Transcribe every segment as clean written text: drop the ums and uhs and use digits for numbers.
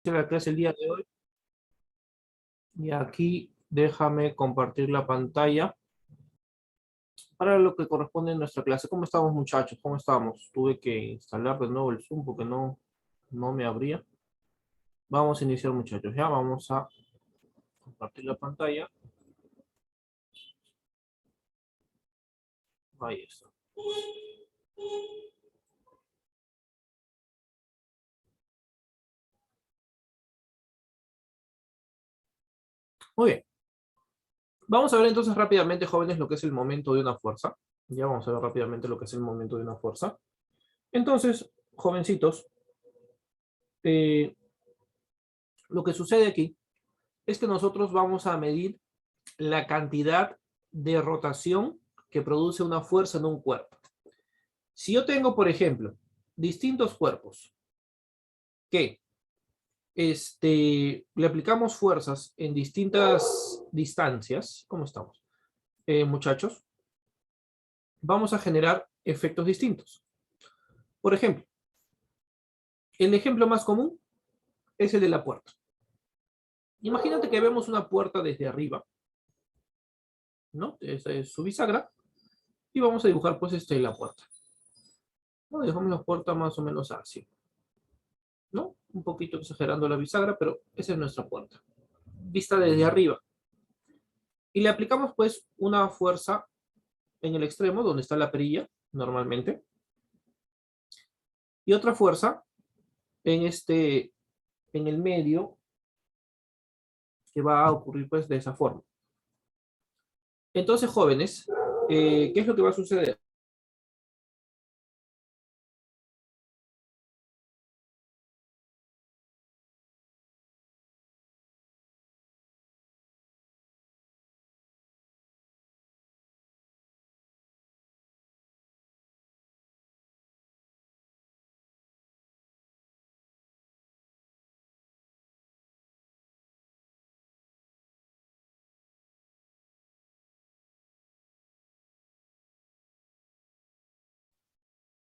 La clase el día de hoy y aquí déjame compartir la pantalla para lo que corresponde a nuestra clase. ¿Cómo estamos, muchachos? ¿Cómo estamos? Tuve que instalar de nuevo el Zoom porque no me abría. Vamos a iniciar, muchachos. Ya vamos a compartir la pantalla. Ahí está. Muy bien. Vamos a ver entonces rápidamente, jóvenes, lo que es el momento de una fuerza. Ya vamos a ver rápidamente lo que es el momento de una fuerza. Entonces, jovencitos, lo que sucede aquí es que nosotros vamos a medir la cantidad de rotación que produce una fuerza en un cuerpo. Si yo tengo, por ejemplo, distintos cuerpos que le aplicamos fuerzas en distintas distancias, ¿cómo estamos? Muchachos, vamos a generar efectos distintos. Por ejemplo, el ejemplo más común es el de la puerta. Imagínate que vemos una puerta desde arriba, ¿no? Esta es su bisagra, y vamos a dibujar pues la puerta. ¿No? Dejamos la puerta más o menos así, ¿no? Un poquito exagerando la bisagra, pero esa es nuestra puerta. Vista desde arriba. Y le aplicamos pues una fuerza en el extremo, donde está la perilla, normalmente. Y otra fuerza en el medio, que va a ocurrir pues de esa forma. Entonces, jóvenes, ¿qué es lo que va a suceder?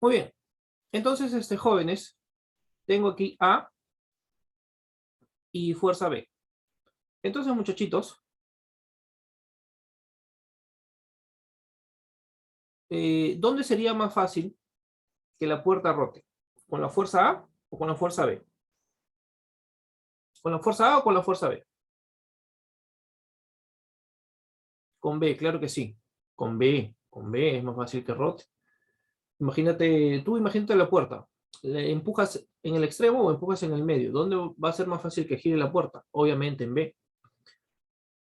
Muy bien. Entonces, jóvenes, tengo aquí A y fuerza B. Entonces, muchachitos, ¿dónde sería más fácil que la puerta rote? ¿Con la fuerza A o con la fuerza B? ¿Con la fuerza A o con la fuerza B? Con B, claro que sí. Con B es más fácil que rote. Imagínate la puerta. ¿Le empujas en el extremo o empujas en el medio? ¿Dónde va a ser más fácil que gire la puerta? Obviamente en B.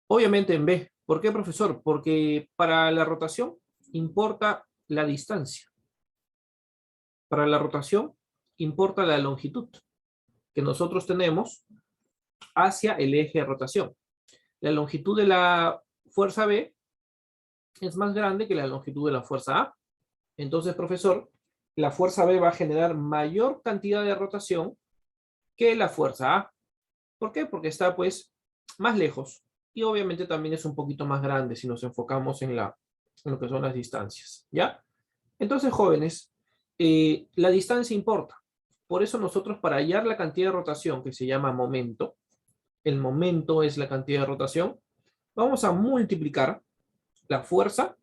Obviamente en B. ¿Por qué, profesor? Porque para la rotación importa la distancia. Para la rotación importa la longitud que nosotros tenemos hacia el eje de rotación. La longitud de la fuerza B es más grande que la longitud de la fuerza A. Entonces, profesor, la fuerza B va a generar mayor cantidad de rotación que la fuerza A. ¿Por qué? Porque está, pues, más lejos. Y obviamente también es un poquito más grande si nos enfocamos en lo que son las distancias, ¿ya? Entonces, jóvenes, la distancia importa. Por eso nosotros, para hallar la cantidad de rotación, que se llama momento, el momento es la cantidad de rotación, vamos a multiplicar la fuerza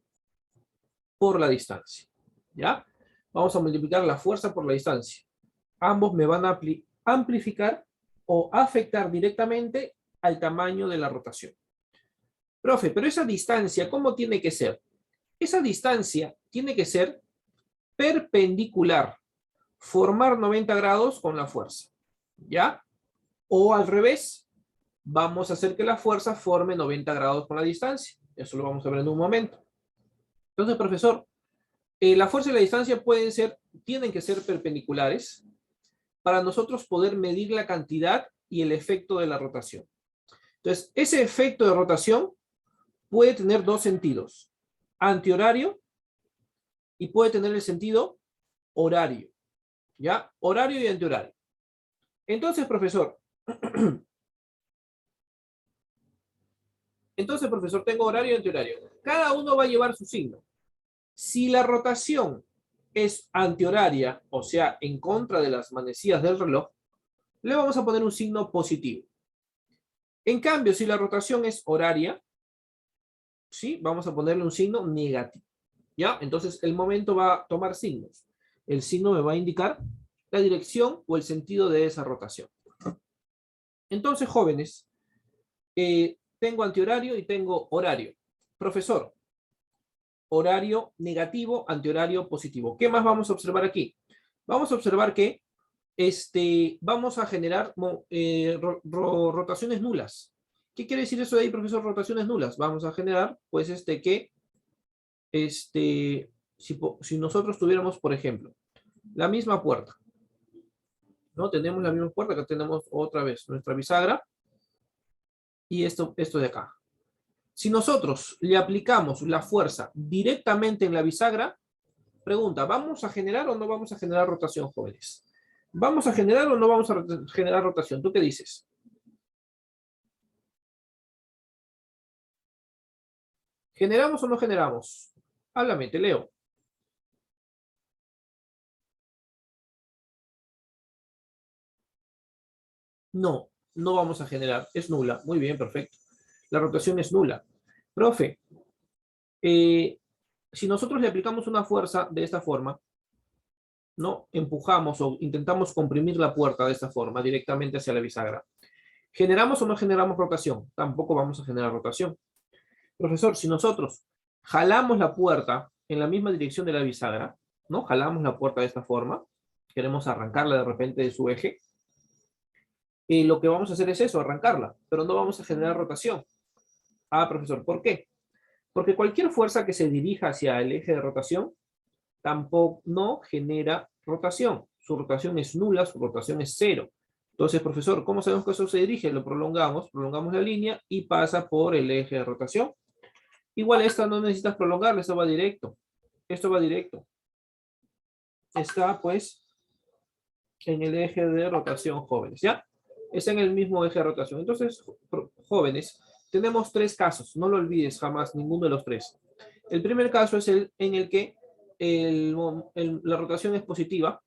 por la distancia, ¿ya? Vamos a multiplicar la fuerza por la distancia. Ambos me van a amplificar o afectar directamente al tamaño de la rotación. Profe, pero esa distancia, ¿cómo tiene que ser? Esa distancia tiene que ser perpendicular, formar 90 grados con la fuerza, ¿ya? O al revés, vamos a hacer que la fuerza forme 90 grados con la distancia. Eso lo vamos a ver en un momento. Entonces, profesor, la fuerza y la distancia tienen que ser perpendiculares para nosotros poder medir la cantidad y el efecto de la rotación. Entonces, ese efecto de rotación puede tener dos sentidos, antihorario y puede tener el sentido horario, ¿ya? Horario y antihorario. Entonces, profesor, tengo horario y antihorario. Cada uno va a llevar su signo. Si la rotación es antihoraria, o sea, en contra de las manecillas del reloj, le vamos a poner un signo positivo. En cambio, si la rotación es horaria, ¿sí? Vamos a ponerle un signo negativo. ¿Ya? Entonces, el momento va a tomar signos. El signo me va a indicar la dirección o el sentido de esa rotación. Entonces, jóvenes, tengo antihorario y tengo horario. Profesor, horario negativo, antihorario positivo. ¿Qué más vamos a observar aquí? Vamos a observar que vamos a generar rotaciones nulas. ¿Qué quiere decir eso de ahí, profesor? Rotaciones nulas. Vamos a generar, pues, si nosotros tuviéramos, por ejemplo, la misma puerta, ¿no? Tenemos la misma puerta, que tenemos otra vez nuestra bisagra y esto de acá. Si nosotros le aplicamos la fuerza directamente en la bisagra, pregunta, ¿vamos a generar o no vamos a generar rotación, jóvenes? ¿Vamos a generar o no vamos a generar rotación? ¿Tú qué dices? ¿Generamos o no generamos? Háblame, te leo. No, no vamos a generar. Es nula. Muy bien, perfecto. La rotación es nula. Profe, si nosotros le aplicamos una fuerza de esta forma, ¿no? Empujamos o intentamos comprimir la puerta de esta forma directamente hacia la bisagra. ¿Generamos o no generamos rotación? Tampoco vamos a generar rotación. Profesor, si nosotros jalamos la puerta en la misma dirección de la bisagra, ¿no? Jalamos la puerta de esta forma, queremos arrancarla de repente de su eje, y lo que vamos a hacer es eso, arrancarla, pero no vamos a generar rotación. Ah, profesor, ¿por qué? Porque cualquier fuerza que se dirija hacia el eje de rotación tampoco no genera rotación. Su rotación es nula, su rotación es cero. Entonces, profesor, ¿cómo sabemos que eso se dirige? Lo prolongamos la línea y pasa por el eje de rotación. Igual esta no necesitas prolongarla, esto va directo. Esto va directo. Está, pues, en el eje de rotación, jóvenes, ¿ya? Está en el mismo eje de rotación. Entonces, jóvenes, tenemos tres casos. No lo olvides jamás, ninguno de los tres. El primer caso es el en el que la rotación es positiva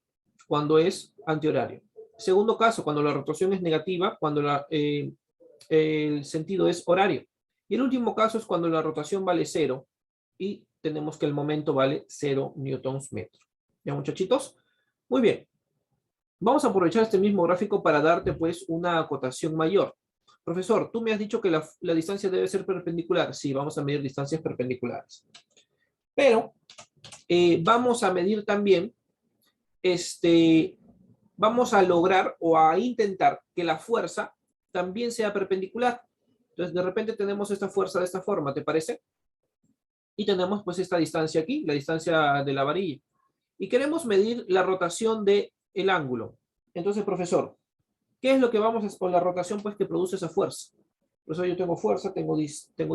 cuando es antihorario. Segundo caso, cuando la rotación es negativa, cuando el sentido es horario. Y el último caso es cuando la rotación vale 0 y tenemos que el momento vale 0 newtons metro. ¿Ya, muchachitos? Muy bien. Vamos a aprovechar este mismo gráfico para darte pues una acotación mayor. Profesor, tú me has dicho que la distancia debe ser perpendicular. Sí, vamos a medir distancias perpendiculares. Pero vamos a medir también, vamos a lograr o a intentar que la fuerza también sea perpendicular. Entonces, de repente tenemos esta fuerza de esta forma, ¿te parece? Y tenemos pues esta distancia aquí, la distancia de la varilla. Y queremos medir la rotación del ángulo. Entonces, profesor, ¿qué es lo que vamos a hacer con la rotación pues que produce esa fuerza? Por eso yo tengo fuerza, tengo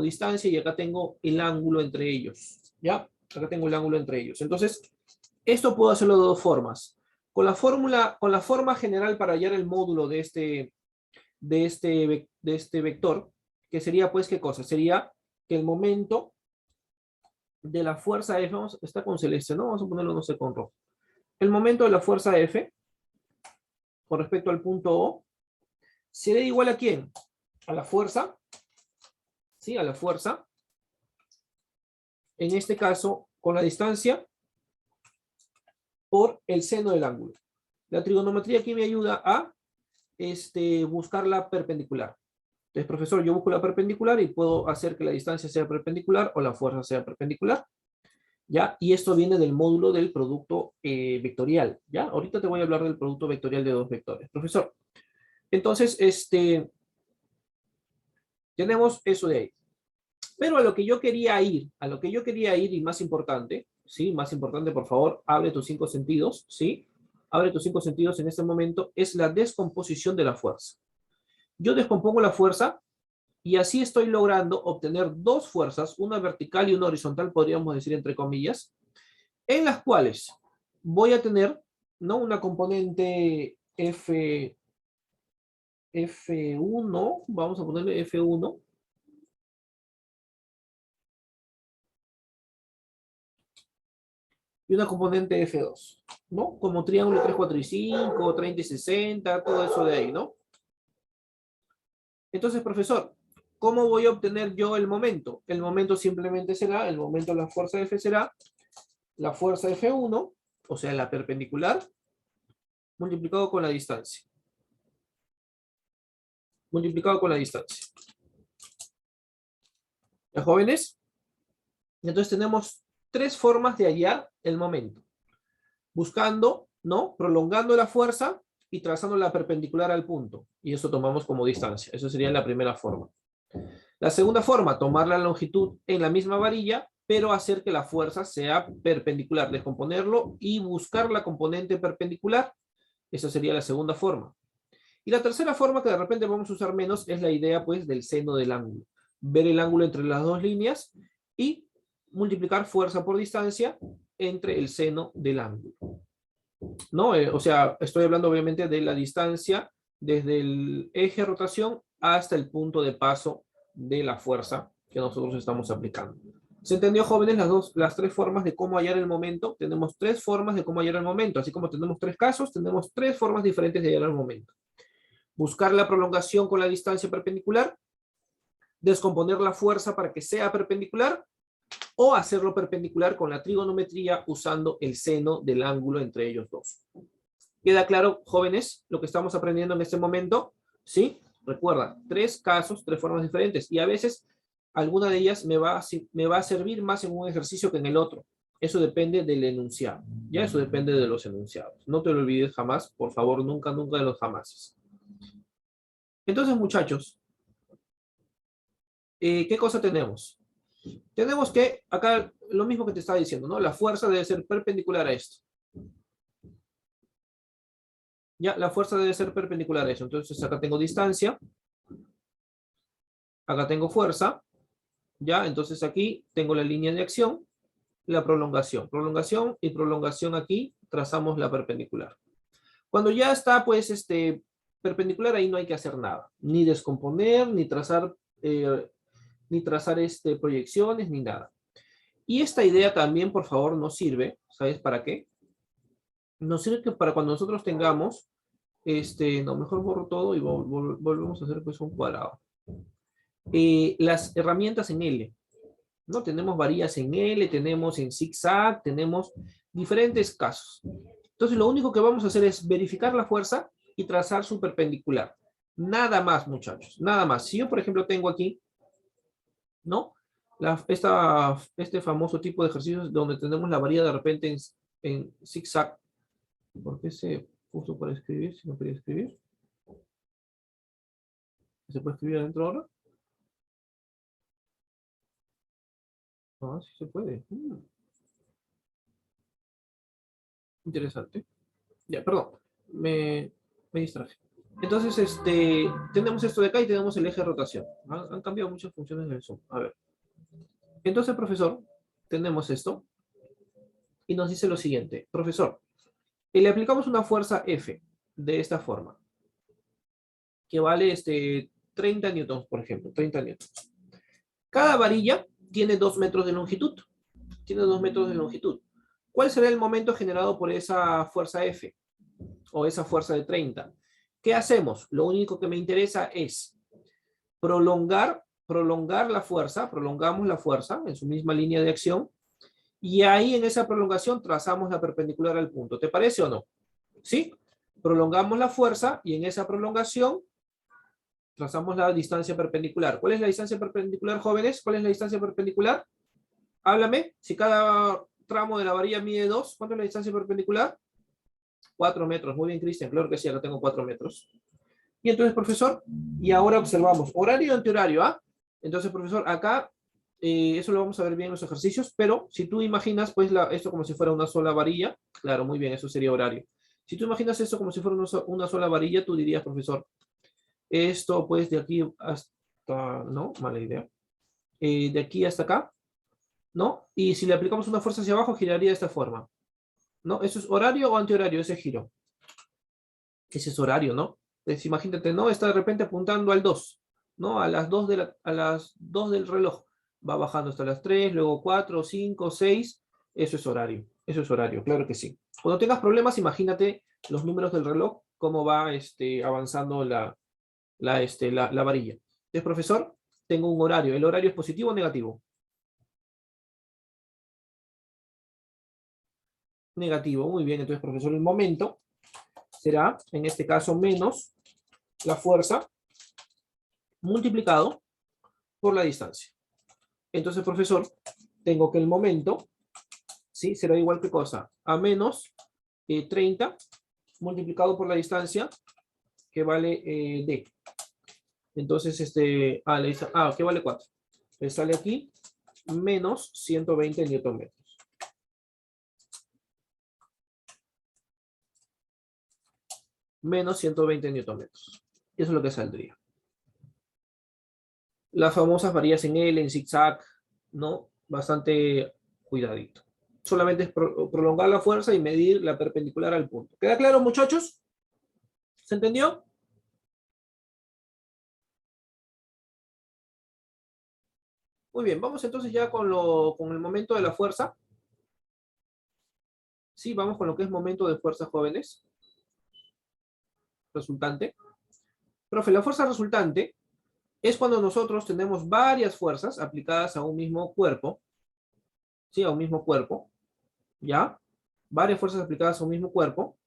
distancia y acá tengo el ángulo entre ellos. ¿Ya? Acá tengo el ángulo entre ellos. Entonces, esto puedo hacerlo de dos formas. Con la forma general para hallar el módulo de este vector, que sería pues, ¿qué cosa? Sería que el momento de la fuerza F, está con celeste, ¿no? Vamos a ponerlo, no sé, con rojo. El momento de la fuerza F, con respecto al punto O, será igual a ¿quién? A la fuerza, ¿sí? A la fuerza, en este caso, con la distancia por el seno del ángulo. La trigonometría aquí me ayuda a buscar la perpendicular. Entonces, profesor, yo busco la perpendicular y puedo hacer que la distancia sea perpendicular o la fuerza sea perpendicular. ¿Ya? Y esto viene del módulo del producto vectorial. ¿Ya? Ahorita te voy a hablar del producto vectorial de dos vectores. Profesor, entonces, tenemos eso de ahí. Pero a lo que yo quería ir y más importante, ¿sí? Más importante, por favor, abre tus 5 sentidos, ¿sí? Abre tus 5 sentidos en este momento, es la descomposición de la fuerza. Yo descompongo la fuerza y así estoy logrando obtener dos fuerzas, una vertical y una horizontal, podríamos decir entre comillas, en las cuales voy a tener, ¿no? Una componente F1, vamos a ponerle F1, y una componente F2, ¿no? Como triángulo 3, 4 y 5, 30 y 60, todo eso de ahí, ¿no? Entonces, profesor, ¿cómo voy a obtener yo el momento? El momento simplemente será, el momento de la fuerza F será la fuerza F1, o sea, la perpendicular, multiplicado con la distancia. Multiplicado con la distancia. ¿Ya, jóvenes? Entonces tenemos tres formas de hallar el momento. Buscando, ¿no? Prolongando la fuerza y trazando la perpendicular al punto. Y eso tomamos como distancia. Eso sería la primera forma. La segunda forma, tomar la longitud en la misma varilla, pero hacer que la fuerza sea perpendicular. Descomponerlo y buscar la componente perpendicular. Esa sería la segunda forma. Y la tercera forma, que de repente vamos a usar menos, es la idea pues del seno del ángulo. Ver el ángulo entre las dos líneas y multiplicar fuerza por distancia entre el seno del ángulo. ¿No? O sea, estoy hablando obviamente de la distancia desde el eje de rotación hasta el punto de paso de la fuerza que nosotros estamos aplicando. ¿Se entendió, jóvenes, las tres formas de cómo hallar el momento? Tenemos tres formas de cómo hallar el momento. Así como tenemos tres casos, tenemos tres formas diferentes de hallar el momento. Buscar la prolongación con la distancia perpendicular, descomponer la fuerza para que sea perpendicular, o hacerlo perpendicular con la trigonometría usando el seno del ángulo entre ellos dos. ¿Queda claro, jóvenes, lo que estamos aprendiendo en este momento? ¿Sí? Recuerda, tres casos, tres formas diferentes, y a veces alguna de ellas me va a servir más en un ejercicio que en el otro. Eso depende del enunciado. Ya eso depende de los enunciados. No te lo olvides jamás, por favor, nunca, nunca de los jamases. Entonces, muchachos, ¿qué cosa tenemos? Tenemos que, acá, lo mismo que te estaba diciendo, ¿no? La fuerza debe ser perpendicular a esto. Ya, la fuerza debe ser perpendicular a eso. Entonces, acá tengo distancia. Acá tengo fuerza. Ya, entonces aquí tengo la línea de acción, la prolongación. Prolongación y prolongación aquí, trazamos la perpendicular. Cuando ya está, pues, perpendicular, ahí no hay que hacer nada. Ni descomponer, ni trazar proyecciones, ni nada. Y esta idea también, por favor, nos sirve. ¿Sabes para qué? Nos sirve que para cuando nosotros tengamos, no, mejor borro todo y volvemos a hacer pues un cuadrado. Las herramientas en L, ¿no? Tenemos varillas en L, tenemos en zigzag, tenemos diferentes casos. Entonces lo único que vamos a hacer es verificar la fuerza y trazar su perpendicular. Nada más, muchachos, nada más. Si yo, por ejemplo, tengo aquí, ¿no? Este famoso tipo de ejercicios donde tenemos la varilla de repente en zigzag. ¿Por qué se puso para escribir si no quería escribir? ¿Se puede escribir adentro ahora? Ah, sí se puede. Interesante. Ya, perdón. Me distraje. Entonces, tenemos esto de acá y tenemos el eje de rotación. Han cambiado muchas funciones del Zoom. A ver. Entonces, profesor, tenemos esto. Y nos dice lo siguiente. Profesor, le aplicamos una fuerza F de esta forma. Que vale 30 newtons, por ejemplo. 30 newtons. Cada varilla tiene 2 metros de longitud. Tiene 2 metros de longitud. ¿Cuál será el momento generado por esa fuerza F? O esa fuerza de 30. ¿Qué hacemos? Lo único que me interesa es prolongar la fuerza, prolongamos la fuerza en su misma línea de acción, y ahí en esa prolongación trazamos la perpendicular al punto. ¿Te parece o no? ¿Sí? Prolongamos la fuerza y en esa prolongación trazamos la distancia perpendicular. ¿Cuál es la distancia perpendicular, jóvenes? ¿Cuál es la distancia perpendicular? Háblame. Si cada tramo de la varilla mide 2, ¿cuánto es la distancia perpendicular? 4 metros. Muy bien, Cristian. Claro que sí, acá tengo 4 metros. Y entonces, profesor, y ahora observamos horario y antihorario, ¿ah? Entonces, profesor, acá, eso lo vamos a ver bien en los ejercicios, pero si tú imaginas, pues, esto como si fuera una sola varilla, claro, muy bien, eso sería horario. Si tú imaginas esto como si fuera una sola varilla, tú dirías, profesor, esto, pues, de aquí hasta, no, mala idea, de aquí hasta acá, ¿no? Y si le aplicamos una fuerza hacia abajo, giraría de esta forma, ¿no? ¿Eso es horario o antihorario, ese giro? Ese es horario, ¿no? Pues imagínate, ¿no? Está de repente apuntando al 2, ¿no? A las 2 del reloj. Va bajando hasta las 3, luego 4, 5, 6. Eso es horario. Eso es horario, claro que sí. Cuando tengas problemas, imagínate los números del reloj, cómo va avanzando la varilla. Entonces, profesor, tengo un horario. ¿El horario es positivo o negativo? Negativo, muy bien. Entonces, profesor, el momento será, en este caso, menos la fuerza multiplicado por la distancia. Entonces, profesor, tengo que el momento, ¿sí? Será igual que cosa, a menos 30 multiplicado por la distancia, que vale D. Entonces, que vale 4. Le sale aquí menos 120 Newton metros. Menos 120 Newton metros. Eso es lo que saldría. Las famosas varillas en L, en zigzag, ¿no? Bastante cuidadito. Solamente es prolongar la fuerza y medir la perpendicular al punto. ¿Queda claro, muchachos? ¿Se entendió? Muy bien, vamos entonces ya con el momento de la fuerza. Sí, vamos con lo que es momento de fuerza, jóvenes. Resultante. Profe, la fuerza resultante es cuando nosotros tenemos varias fuerzas aplicadas a un mismo cuerpo. Sí, a un mismo cuerpo. ¿Ya? Varias fuerzas aplicadas a un mismo cuerpo.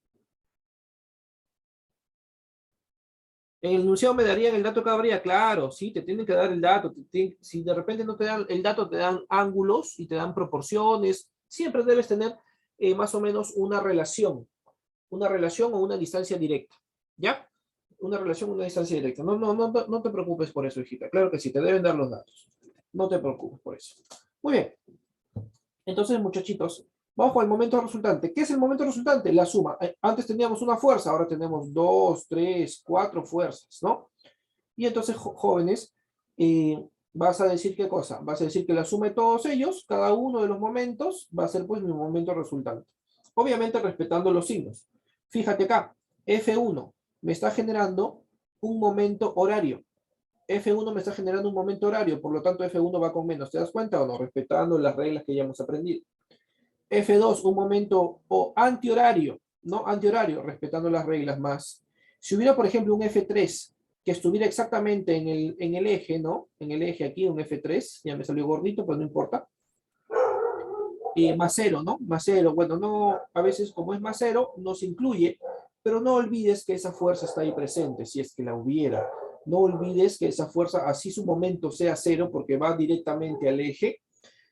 En el enunciado me darían el dato que habría, claro, sí, te tienen que dar el dato. Si de repente no te dan el dato, te dan ángulos y te dan proporciones. Siempre debes tener más o menos una relación o una distancia directa. ¿Ya? Una relación o una distancia directa. No te preocupes por eso, hijita. Claro que sí, te deben dar los datos. No te preocupes por eso. Muy bien. Entonces, muchachitos, vamos con el momento resultante. ¿Qué es el momento resultante? La suma. Antes teníamos una fuerza, ahora tenemos 2, 3, 4 fuerzas, ¿no? Y entonces, jóvenes, vas a decir qué cosa. Vas a decir que la suma de todos ellos, cada uno de los momentos, va a ser pues mi momento resultante. Obviamente respetando los signos. Fíjate acá, F1 me está generando un momento horario. F1 me está generando un momento horario, por lo tanto F1 va con menos. ¿Te das cuenta o no? Respetando las reglas que ya hemos aprendido. F2, un momento antihorario, ¿no? Antihorario, respetando las reglas más. Si hubiera, por ejemplo, un F3 que estuviera exactamente en el eje, ¿no? En el eje aquí, un F3, ya me salió gordito, pero no importa. Más cero, ¿no? Más cero. Bueno, no, a veces como es más cero, no se incluye, pero no olvides que esa fuerza está ahí presente, si es que la hubiera. No olvides que esa fuerza, así su momento sea cero, porque va directamente al eje,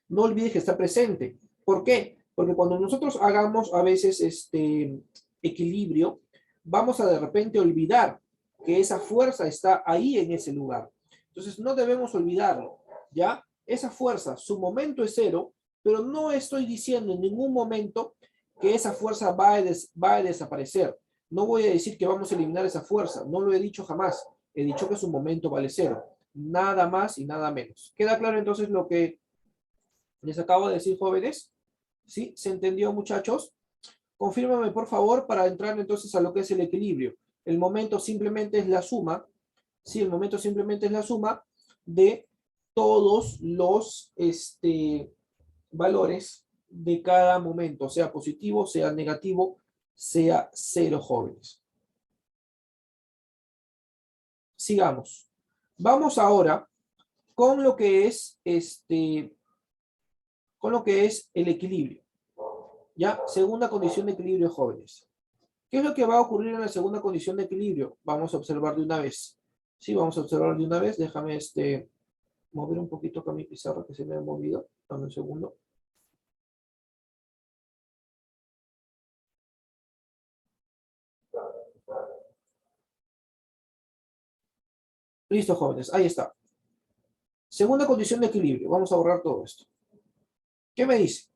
no olvides que está presente. ¿Por qué? Porque cuando nosotros hagamos a veces este equilibrio, vamos a de repente olvidar que esa fuerza está ahí en ese lugar. Entonces no debemos olvidarlo, ¿ya? Esa fuerza, su momento es cero, pero no estoy diciendo en ningún momento que esa fuerza va a desaparecer. No voy a decir que vamos a eliminar esa fuerza, no lo he dicho jamás. He dicho que su momento vale cero. Nada más y nada menos. ¿Queda claro entonces lo que les acabo de decir, jóvenes? ¿Sí? ¿Se entendió, muchachos? Confírmame, por favor, para entrar entonces a lo que es el equilibrio. El momento simplemente es la suma, ¿sí? El momento simplemente es la suma de todos los valores de cada momento, sea positivo, sea negativo, sea cero, jóvenes. Sigamos. Vamos ahora con lo que es el equilibrio. ¿Ya? Segunda condición de equilibrio, jóvenes. ¿Qué es lo que va a ocurrir en la segunda condición de equilibrio? Vamos a observar de una vez. Sí, vamos a observar de una vez. Déjame mover un poquito acá mi pizarra que se me ha movido. Dame un segundo. Listo, jóvenes. Ahí está. Segunda condición de equilibrio. Vamos a borrar todo esto. ¿Qué me dice?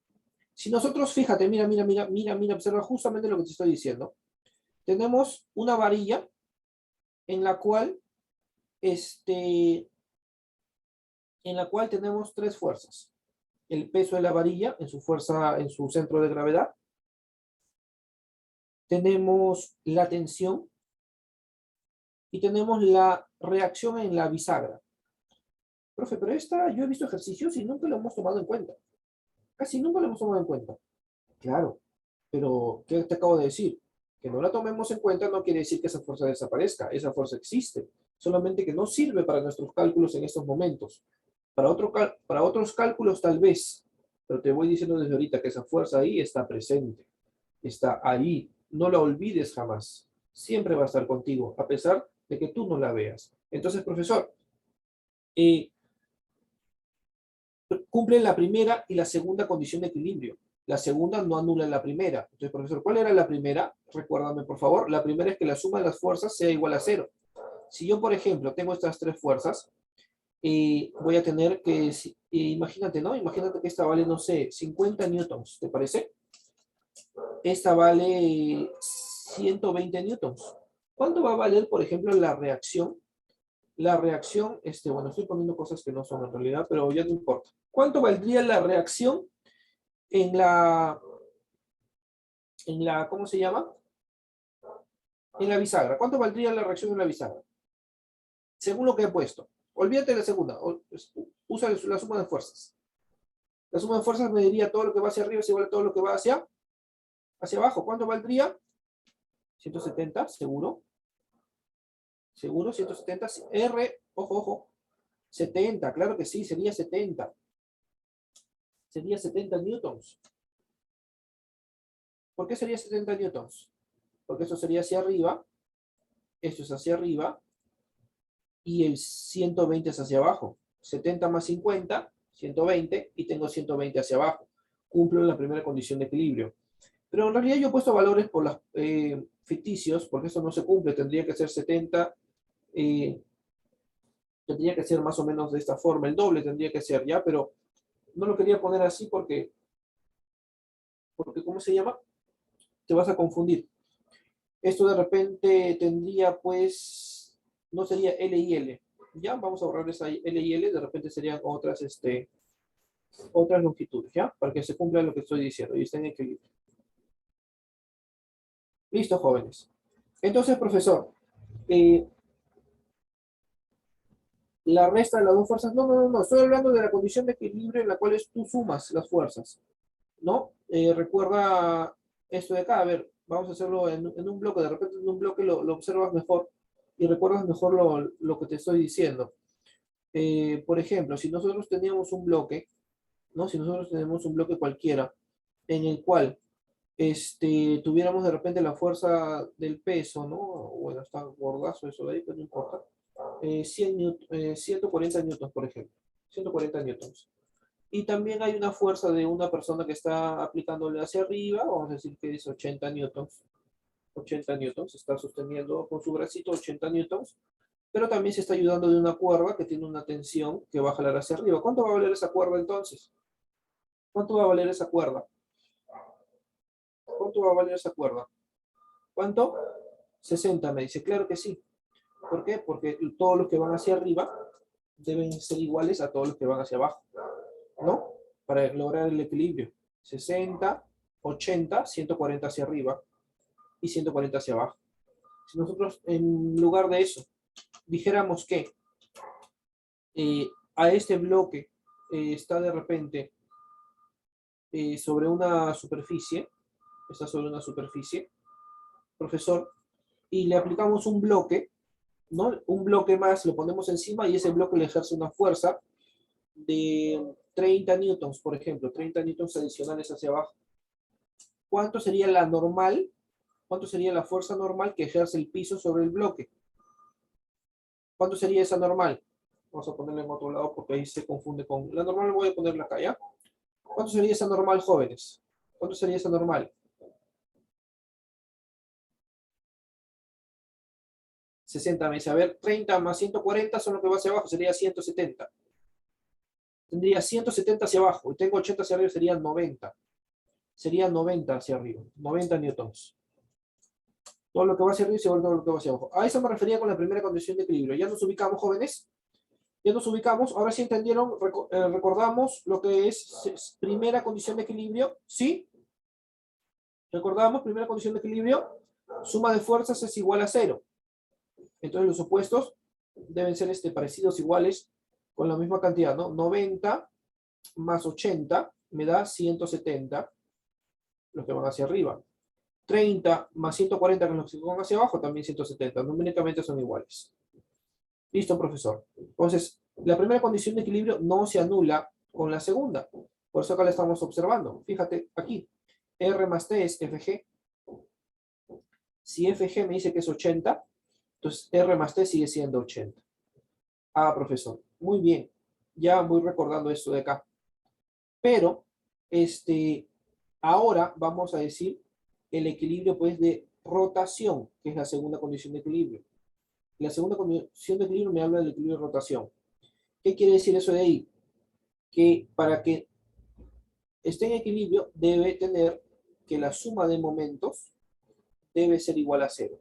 Si nosotros, fíjate, mira, observa justamente lo que te estoy diciendo. Tenemos una varilla en la cual, tenemos tres fuerzas. El peso de la varilla en su fuerza, en su centro de gravedad. Tenemos la tensión y tenemos la reacción en la bisagra. Profe, pero yo he visto ejercicios y nunca lo hemos tomado en cuenta. Casi nunca lo hemos tomado en cuenta. Claro, pero ¿qué te acabo de decir? Que no la tomemos en cuenta no quiere decir que esa fuerza desaparezca. Esa fuerza existe, solamente que no sirve para nuestros cálculos en estos momentos. Para otros cálculos tal vez, pero te voy diciendo desde ahorita que esa fuerza ahí está presente, está ahí. No la olvides jamás. Siempre va a estar contigo, a pesar de que tú no la veas. Entonces, profesor, eh, cumplen la primera y la segunda condición de equilibrio. La segunda no anula la primera. Entonces, profesor, ¿cuál era la primera? Recuérdame, por favor. La primera es que la suma de las fuerzas sea igual a cero. Si yo, por ejemplo, tengo estas tres fuerzas, voy a tener que, imagínate, ¿no? Imagínate que esta vale, no sé, 50 newtons, ¿te parece? Esta vale 120 newtons. ¿Cuánto va a valer, por ejemplo, la reacción? La reacción, bueno, estoy poniendo cosas que no son en realidad, pero ya no importa. ¿Cuánto valdría la reacción en ¿cómo se llama? En la bisagra. ¿Cuánto valdría la reacción en la bisagra? Según lo que he puesto. Olvídate de la segunda. Usa la suma de fuerzas. La suma de fuerzas me diría todo lo que va hacia arriba es igual a todo lo que va hacia abajo. ¿Cuánto valdría? 170, seguro. Seguro, 170. R, ojo, ojo. 70, claro que sí, sería 70. Sería 70 newtons. ¿Por qué sería 70 newtons? Porque esto sería hacia arriba, esto es hacia arriba, y el 120 es hacia abajo. 70 más 50, 120, y tengo 120 hacia abajo. Cumplo la primera condición de equilibrio. Pero en realidad yo he puesto valores por los ficticios, porque eso no se cumple. Tendría que ser 70, tendría que ser más o menos de esta forma. El doble tendría que ser, ¿ya? Pero no lo quería poner así porque ¿cómo se llama? Te vas a confundir. Esto de repente tendría, pues, no sería L y L. Ya, vamos a borrar esa L y L, de repente serían otras longitudes, ¿ya? Para que se cumpla lo que estoy diciendo y esté en equilibrio. Listo, jóvenes. Entonces, profesor, eh, la resta de las dos fuerzas, no, estoy hablando de la condición de equilibrio en la cual tú sumas las fuerzas, ¿no? Recuerda esto de acá, a ver, vamos a hacerlo en un bloque, de repente en un bloque lo observas mejor y recuerdas mejor lo que te estoy diciendo. Por ejemplo, si nosotros teníamos un bloque, ¿no? Si nosotros tenemos un bloque cualquiera en el cual tuviéramos de repente la fuerza del peso, ¿no? Bueno, está gordazo eso de ahí, pero no importa. 140 newtons, por ejemplo. 140 newtons. Y también hay una fuerza de una persona que está aplicándole hacia arriba, vamos a decir que es 80 newtons. 80 newtons, está sosteniendo con su bracito 80 newtons, pero también se está ayudando de una cuerda que tiene una tensión que va a jalar hacia arriba. ¿Cuánto va a valer esa cuerda entonces? ¿Cuánto va a valer esa cuerda? ¿Cuánto va a valer esa cuerda? ¿Cuánto? 60, me dice. Claro que sí. ¿Por qué? Porque todos los que van hacia arriba deben ser iguales a todos los que van hacia abajo, ¿no? Para lograr el equilibrio. 60, 80, 140 hacia arriba y 140 hacia abajo. Si nosotros, en lugar de eso, dijéramos que a este bloque está de repente sobre una superficie, está sobre una superficie, profesor, y le aplicamos un bloque, ¿no? Un bloque más, lo ponemos encima y ese bloque le ejerce una fuerza de 30 newtons, por ejemplo, 30 newtons adicionales hacia abajo. ¿Cuánto sería la normal? ¿Cuánto sería la fuerza normal que ejerce el piso sobre el bloque? ¿Cuánto sería esa normal? Vamos a ponerla en otro lado porque ahí se confunde con... La normal voy a ponerla acá, ¿ya? ¿Cuánto sería esa normal, jóvenes? ¿Cuánto sería esa normal? 60 me dice, a ver, 30 más 140 son lo que va hacia abajo, sería 170. Tendría 170 hacia abajo y tengo 80 hacia arriba, sería 90. Sería 90 hacia arriba, 90 newtons. Todo lo que va hacia arriba y todo lo que va hacia abajo. A eso me refería con la primera condición de equilibrio. Ya nos ubicamos, jóvenes. Ya nos ubicamos. Ahora sí entendieron, recordamos lo que es primera condición de equilibrio. ¿Sí? Recordamos, primera condición de equilibrio. Suma de fuerzas es igual a 0. Entonces los opuestos deben ser parecidos, iguales, con la misma cantidad, ¿no? 90 más 80 me da 170. los que van hacia arriba. 30 más 140, que es los que van hacia abajo, también 170. Numéricamente son iguales. Listo, profesor. Entonces, la primera condición de equilibrio no se anula con la segunda. Por eso acá la estamos observando. Fíjate aquí. R más T es FG. Si FG me dice que es 80, entonces R más T sigue siendo 80. Ah, profesor. Muy bien. Ya voy recordando esto de acá. Pero, ahora vamos a decir el equilibrio pues de rotación, que es la segunda condición de equilibrio. La segunda condición de equilibrio me habla del equilibrio de rotación. ¿Qué quiere decir eso de ahí? Que para que esté en equilibrio debe tener que la suma de momentos debe ser igual a cero,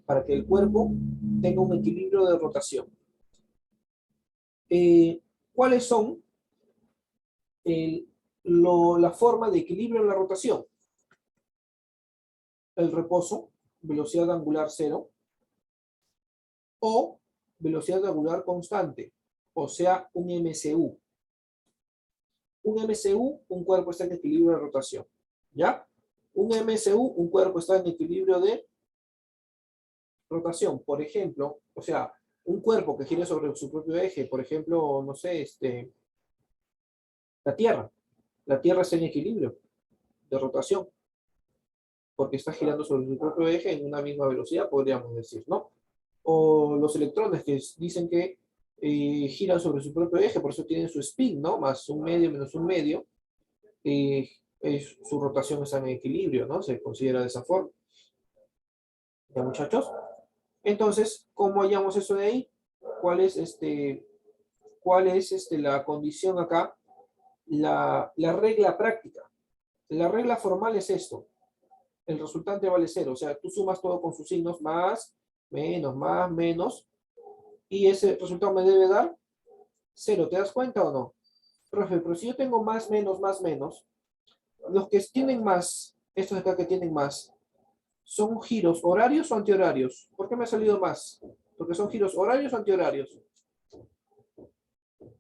para que el cuerpo tenga un equilibrio de rotación. ¿Cuáles son la forma de equilibrio en la rotación? El reposo, velocidad angular cero, o velocidad angular constante, o sea, un MCU. Un MCU, un cuerpo está en equilibrio de rotación. ¿Ya? Un MCU, un cuerpo está en equilibrio de rotación. Por ejemplo, o sea, un cuerpo que gire sobre su propio eje, por ejemplo, no sé, la Tierra. La Tierra está en equilibrio de rotación, porque está girando sobre su propio eje en una misma velocidad, podríamos decir, ¿no? O los electrones que dicen que giran sobre su propio eje, por eso tienen su spin, ¿no? Más un medio menos un medio. Su rotación está en equilibrio, ¿no? Se considera de esa forma. ¿Ya, muchachos? Entonces, ¿cómo hallamos eso de ahí? ¿Cuál es, la condición acá? La regla práctica. La regla formal es esto. El resultante vale cero. O sea, tú sumas todo con sus signos, más, menos, y ese resultado me debe dar cero. ¿Te das cuenta o no? Profe, pero si yo tengo más, menos, los que tienen más, estos de acá que tienen más, ¿son giros horarios o antihorarios? ¿Por qué me ha salido más? Porque son giros horarios o antihorarios.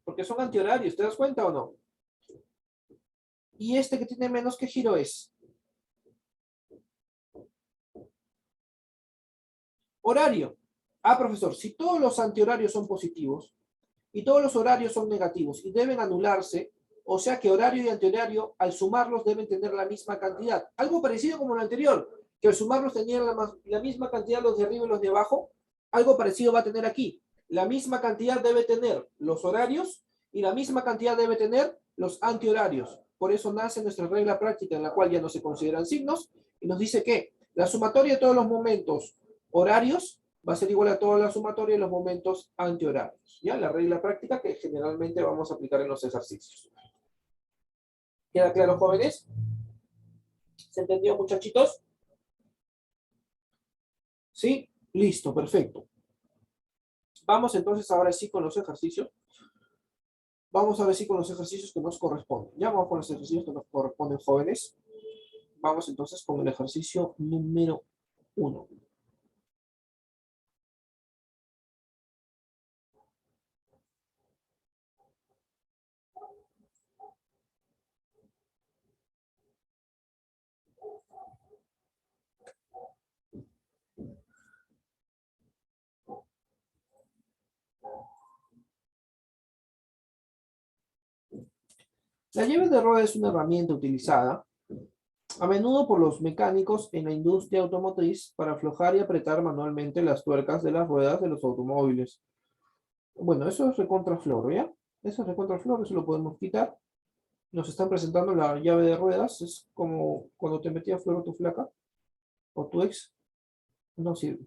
Porque son antihorarios, ¿te das cuenta o no? Y este que tiene menos, ¿qué giro es? Horario. Ah, profesor, si todos los antihorarios son positivos y todos los horarios son negativos y deben anularse, o sea que horario y antihorario, al sumarlos deben tener la misma cantidad. Algo parecido como lo anterior, que al sumarlos tenían la misma cantidad los de arriba y los de abajo. Algo parecido va a tener aquí. La misma cantidad debe tener los horarios y la misma cantidad debe tener los antihorarios. Por eso nace nuestra regla práctica en la cual ya no se consideran signos y nos dice que la sumatoria de todos los momentos horarios va a ser igual a toda la sumatoria de los momentos antihorarios. ¿Ya? La regla práctica que generalmente vamos a aplicar en los ejercicios. ¿Queda claro, jóvenes? ¿Se entendió, muchachitos? ¿Sí? Listo, perfecto. Vamos entonces ahora sí con los ejercicios. Vamos a ver si con los ejercicios que nos corresponden. Ya vamos con los ejercicios que nos corresponden, jóvenes. Vamos entonces con el ejercicio número 1. La llave de rueda es una herramienta utilizada a menudo por los mecánicos en la industria automotriz para aflojar y apretar manualmente las tuercas de las ruedas de los automóviles. Bueno, eso es recontraflor, ¿ya? Eso es recontraflor, eso lo podemos quitar. Nos están presentando la llave de ruedas, es como cuando te metías flor a tu flaca o tu ex, no sirve.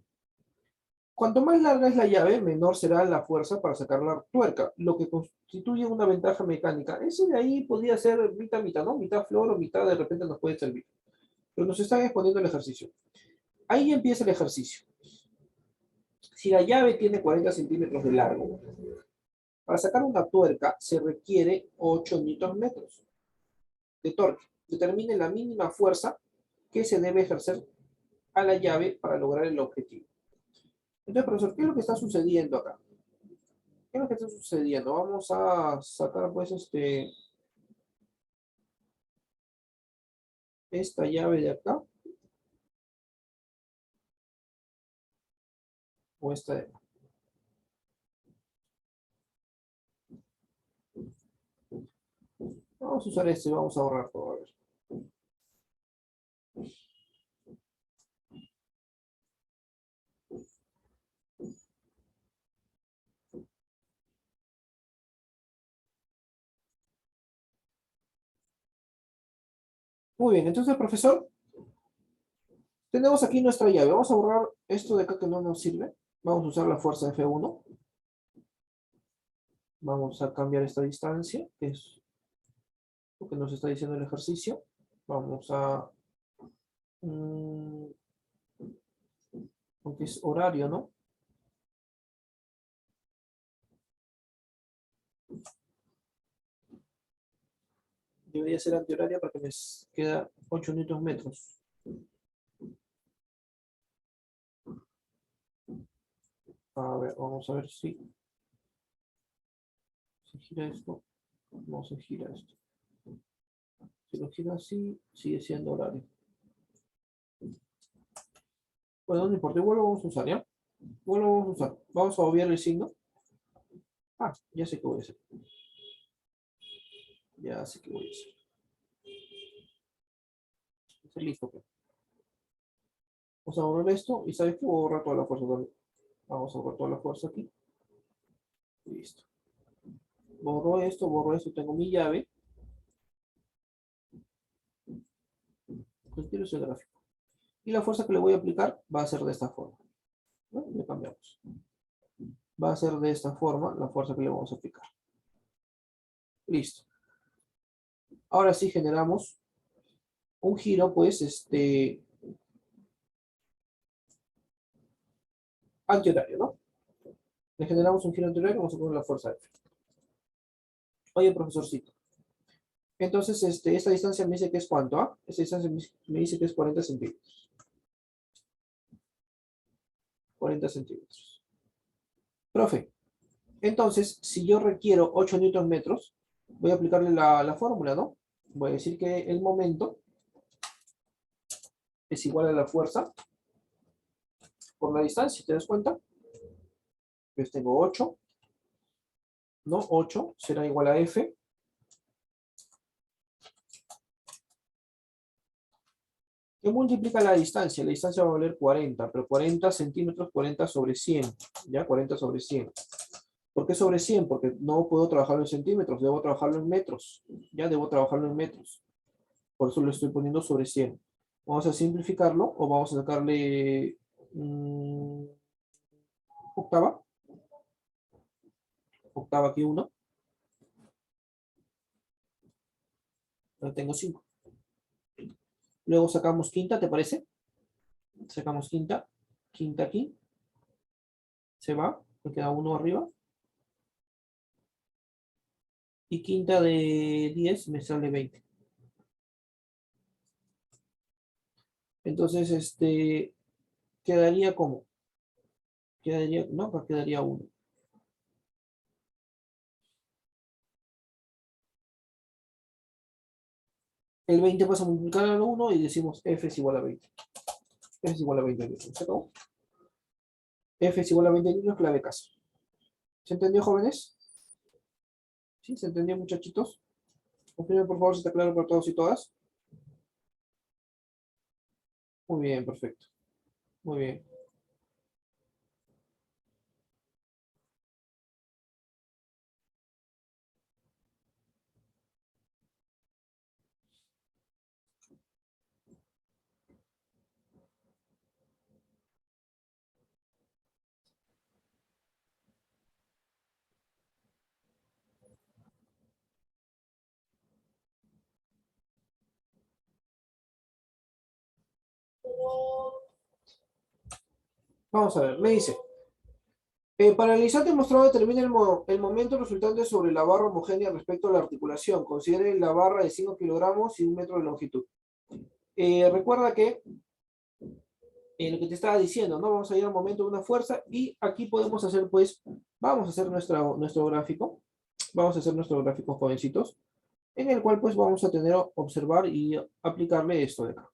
Cuanto más larga es la llave, menor será la fuerza para sacar la tuerca, lo que constituye una ventaja mecánica. Ese de ahí podría ser mitad, ¿no? Mitad flor o mitad de repente nos puede servir. Pero nos están exponiendo el ejercicio. Ahí empieza el ejercicio. Si la llave tiene 40 centímetros de largo, para sacar una tuerca se requiere 8 Nm de torque. Determine la mínima fuerza que se debe ejercer a la llave para lograr el objetivo. Entonces, profesor, ¿qué es lo que está sucediendo acá? ¿Qué es lo que está sucediendo? Vamos a sacar, pues, esta llave de acá o esta de acá. Vamos a usar este y vamos a ahorrar todo. A ver. Muy bien, entonces, profesor, tenemos aquí nuestra llave. Vamos a borrar esto de acá que no nos sirve. Vamos a usar la fuerza F1. Vamos a cambiar esta distancia, que es lo que nos está diciendo el ejercicio. Vamos a... aunque es horario, ¿no? Debería ser antihoraria para que me queda 8 newtons metros. A ver, vamos a ver si se gira esto. No se gira esto. Si lo gira así, sigue siendo horario. Bueno, no importa, igual lo vamos a usar, ¿ya? Igual lo vamos a usar. Vamos a obviar el signo. Ah, ya sé qué voy a hacer. Ya sé qué voy a hacer. Está listo, pues. Vamos a borrar esto y ¿sabes qué? Voy a borrar toda la fuerza también. Vamos a borrar toda la fuerza aquí. Listo. Borro esto, tengo mi llave. Retiro ese gráfico. Y la fuerza que le voy a aplicar va a ser de esta forma. ¿No? Le cambiamos. Va a ser de esta forma la fuerza que le vamos a aplicar. Listo. Ahora sí generamos un giro, pues, antihorario, ¿no? Le generamos un giro antihorario, vamos a poner la fuerza F. Oye, profesorcito. Entonces, esta distancia me dice que es ¿cuánto? ¿Ah? Esta distancia me dice que es 40 centímetros. 40 centímetros. Profe, entonces, si yo requiero 8 newton metros, voy a aplicarle la fórmula, ¿no? Voy a decir que el momento es igual a la fuerza por la distancia, ¿te das cuenta? Pues tengo 8, ¿no? 8 será igual a F. ¿Qué multiplica la distancia? La distancia va a valer 40, pero 40 centímetros, 40 sobre 100, ¿ya? 40 sobre 100. ¿Por qué sobre 100? Porque no puedo trabajarlo en centímetros, debo trabajarlo en metros. Ya debo trabajarlo en metros. Por eso lo estoy poniendo sobre 100. Vamos a simplificarlo o vamos a sacarle octava. Octava aquí 1. Ahora tengo 5. Luego sacamos quinta, ¿te parece? Sacamos quinta. Quinta aquí. Se va. Me queda 1 arriba. Y quinta de 10 me sale 20. Entonces, quedaría como. Quedaría, no, pues quedaría 1. El 20 pasa a multiplicar al 1 y decimos F es igual a 20. F es igual a 20 newtons. ¿Se acabó? F es igual a 20 newtons, clave caso. ¿Se entendió, jóvenes? ¿Sí? ¿Se entendió, muchachitos? Confirmen, por favor, si está claro para todos y todas. Muy bien, perfecto. Muy bien. Vamos a ver, me dice. Para el instante mostrado determina el momento resultante sobre la barra homogénea respecto a la articulación. Considere la barra de 5 kilogramos y 1 metro de longitud. Recuerda que lo que te estaba diciendo, ¿no? Vamos a ir al momento de una fuerza y aquí podemos hacer, pues, vamos a hacer nuestro gráfico. Vamos a hacer nuestro gráfico, jovencitos. en el cual pues vamos a tener observar y aplicarle esto de acá.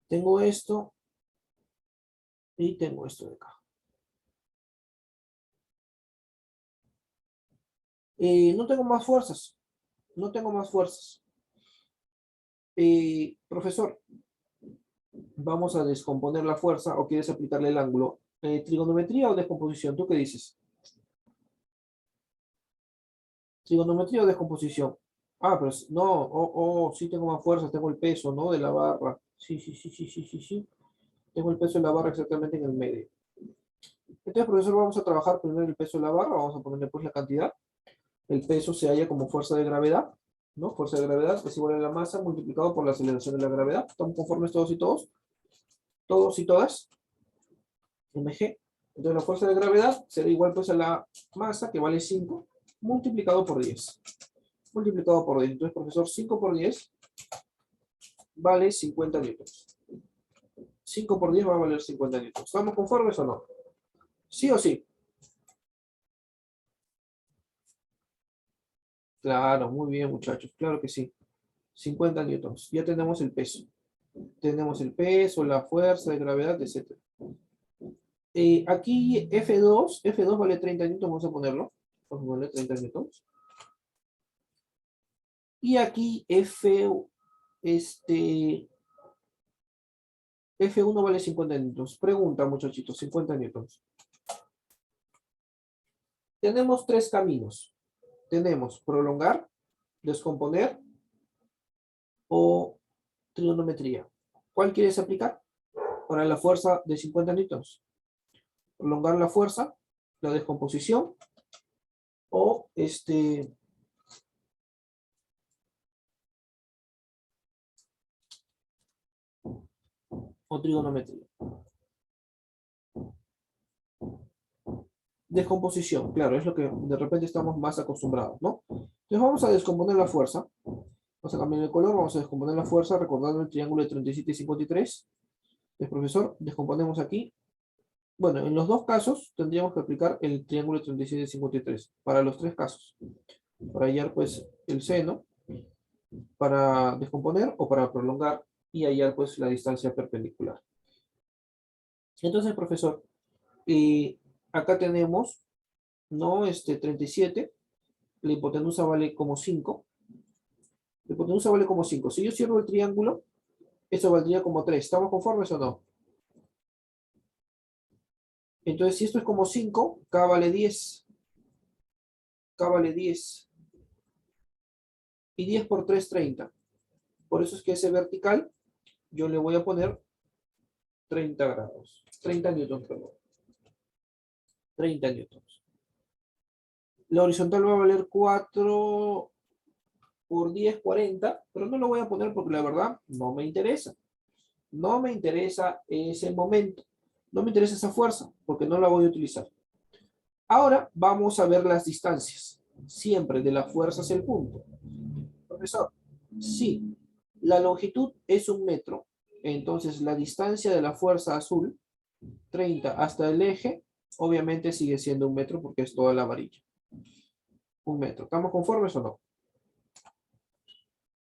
Tengo esto y tengo esto de acá. No tengo más fuerzas. No tengo más fuerzas. Profesor, vamos a descomponer la fuerza o quieres aplicarle el ángulo. ¿Trigonometría o descomposición? ¿Tú qué dices? Trigonometría o descomposición. Ah, pero no, sí tengo más fuerza, tengo el peso, ¿no? De la barra. Sí, sí, sí, sí, sí, sí, sí. Tengo el peso de la barra exactamente en el medio. Entonces, profesor, vamos a trabajar primero el peso de la barra, vamos a ponerle pues la cantidad. El peso se halla como fuerza de gravedad, ¿no? Fuerza de gravedad es igual a la masa multiplicado por la aceleración de la gravedad. ¿Estamos conformes todos y todos? ¿Todos y todas? mg. Entonces la fuerza de gravedad será igual pues a la masa, que vale 5, multiplicado por 10. Multiplicado por 10. Entonces, profesor, 5 por 10 vale 50 newtons. 5 por 10 va a valer 50 newtons. ¿Estamos conformes o no? ¿Sí o sí? Claro, muy bien, muchachos. Claro que sí. 50 newtons. Ya tenemos el peso. Tenemos el peso, la fuerza de gravedad, etc. Aquí F2 vale 30 newtons, vamos a ponerlo. Vamos a ponerle 30 newtons. Y aquí F1 vale 50 newtons. Pregunta, muchachitos, 50 newtons. Tenemos tres caminos. Tenemos prolongar, descomponer o trigonometría. ¿Cuál quieres aplicar? Para la fuerza de 50 newtons. Prolongar la fuerza, la descomposición o o trigonometría. Descomposición, claro, es lo que de repente estamos más acostumbrados, ¿no? Entonces vamos a descomponer la fuerza. Vamos a cambiar el color, vamos a descomponer la fuerza recordando el triángulo de 37 y 53. Entonces, profesor, descomponemos aquí. Bueno, en los dos casos tendríamos que aplicar el triángulo de 37 y 53, para los tres casos. Para hallar, pues, el seno, para descomponer o para prolongar y hallar, pues, la distancia perpendicular. Entonces, profesor, acá tenemos, ¿no? 37, la hipotenusa vale como 5. La hipotenusa vale como 5. Si yo cierro el triángulo, eso valdría como 3. ¿Estamos conformes o no? Entonces, si esto es como 5, K vale 10. K vale 10. Y 10 por 3, 30. Por eso es que ese vertical, yo le voy a poner 30 grados. 30 newtons, perdón. 30 newtons. La horizontal va a valer 4 por 10, 40, pero no lo voy a poner porque la verdad no me interesa. No me interesa ese momento. No me interesa esa fuerza porque no la voy a utilizar. Ahora vamos a ver las distancias. Siempre de la fuerza hacia el punto. Profesor, si la longitud es 1 metro, entonces la distancia de la fuerza azul, 30 hasta el eje, obviamente sigue siendo 1 metro porque es toda la varilla. 1 metro. ¿Estamos conformes o no?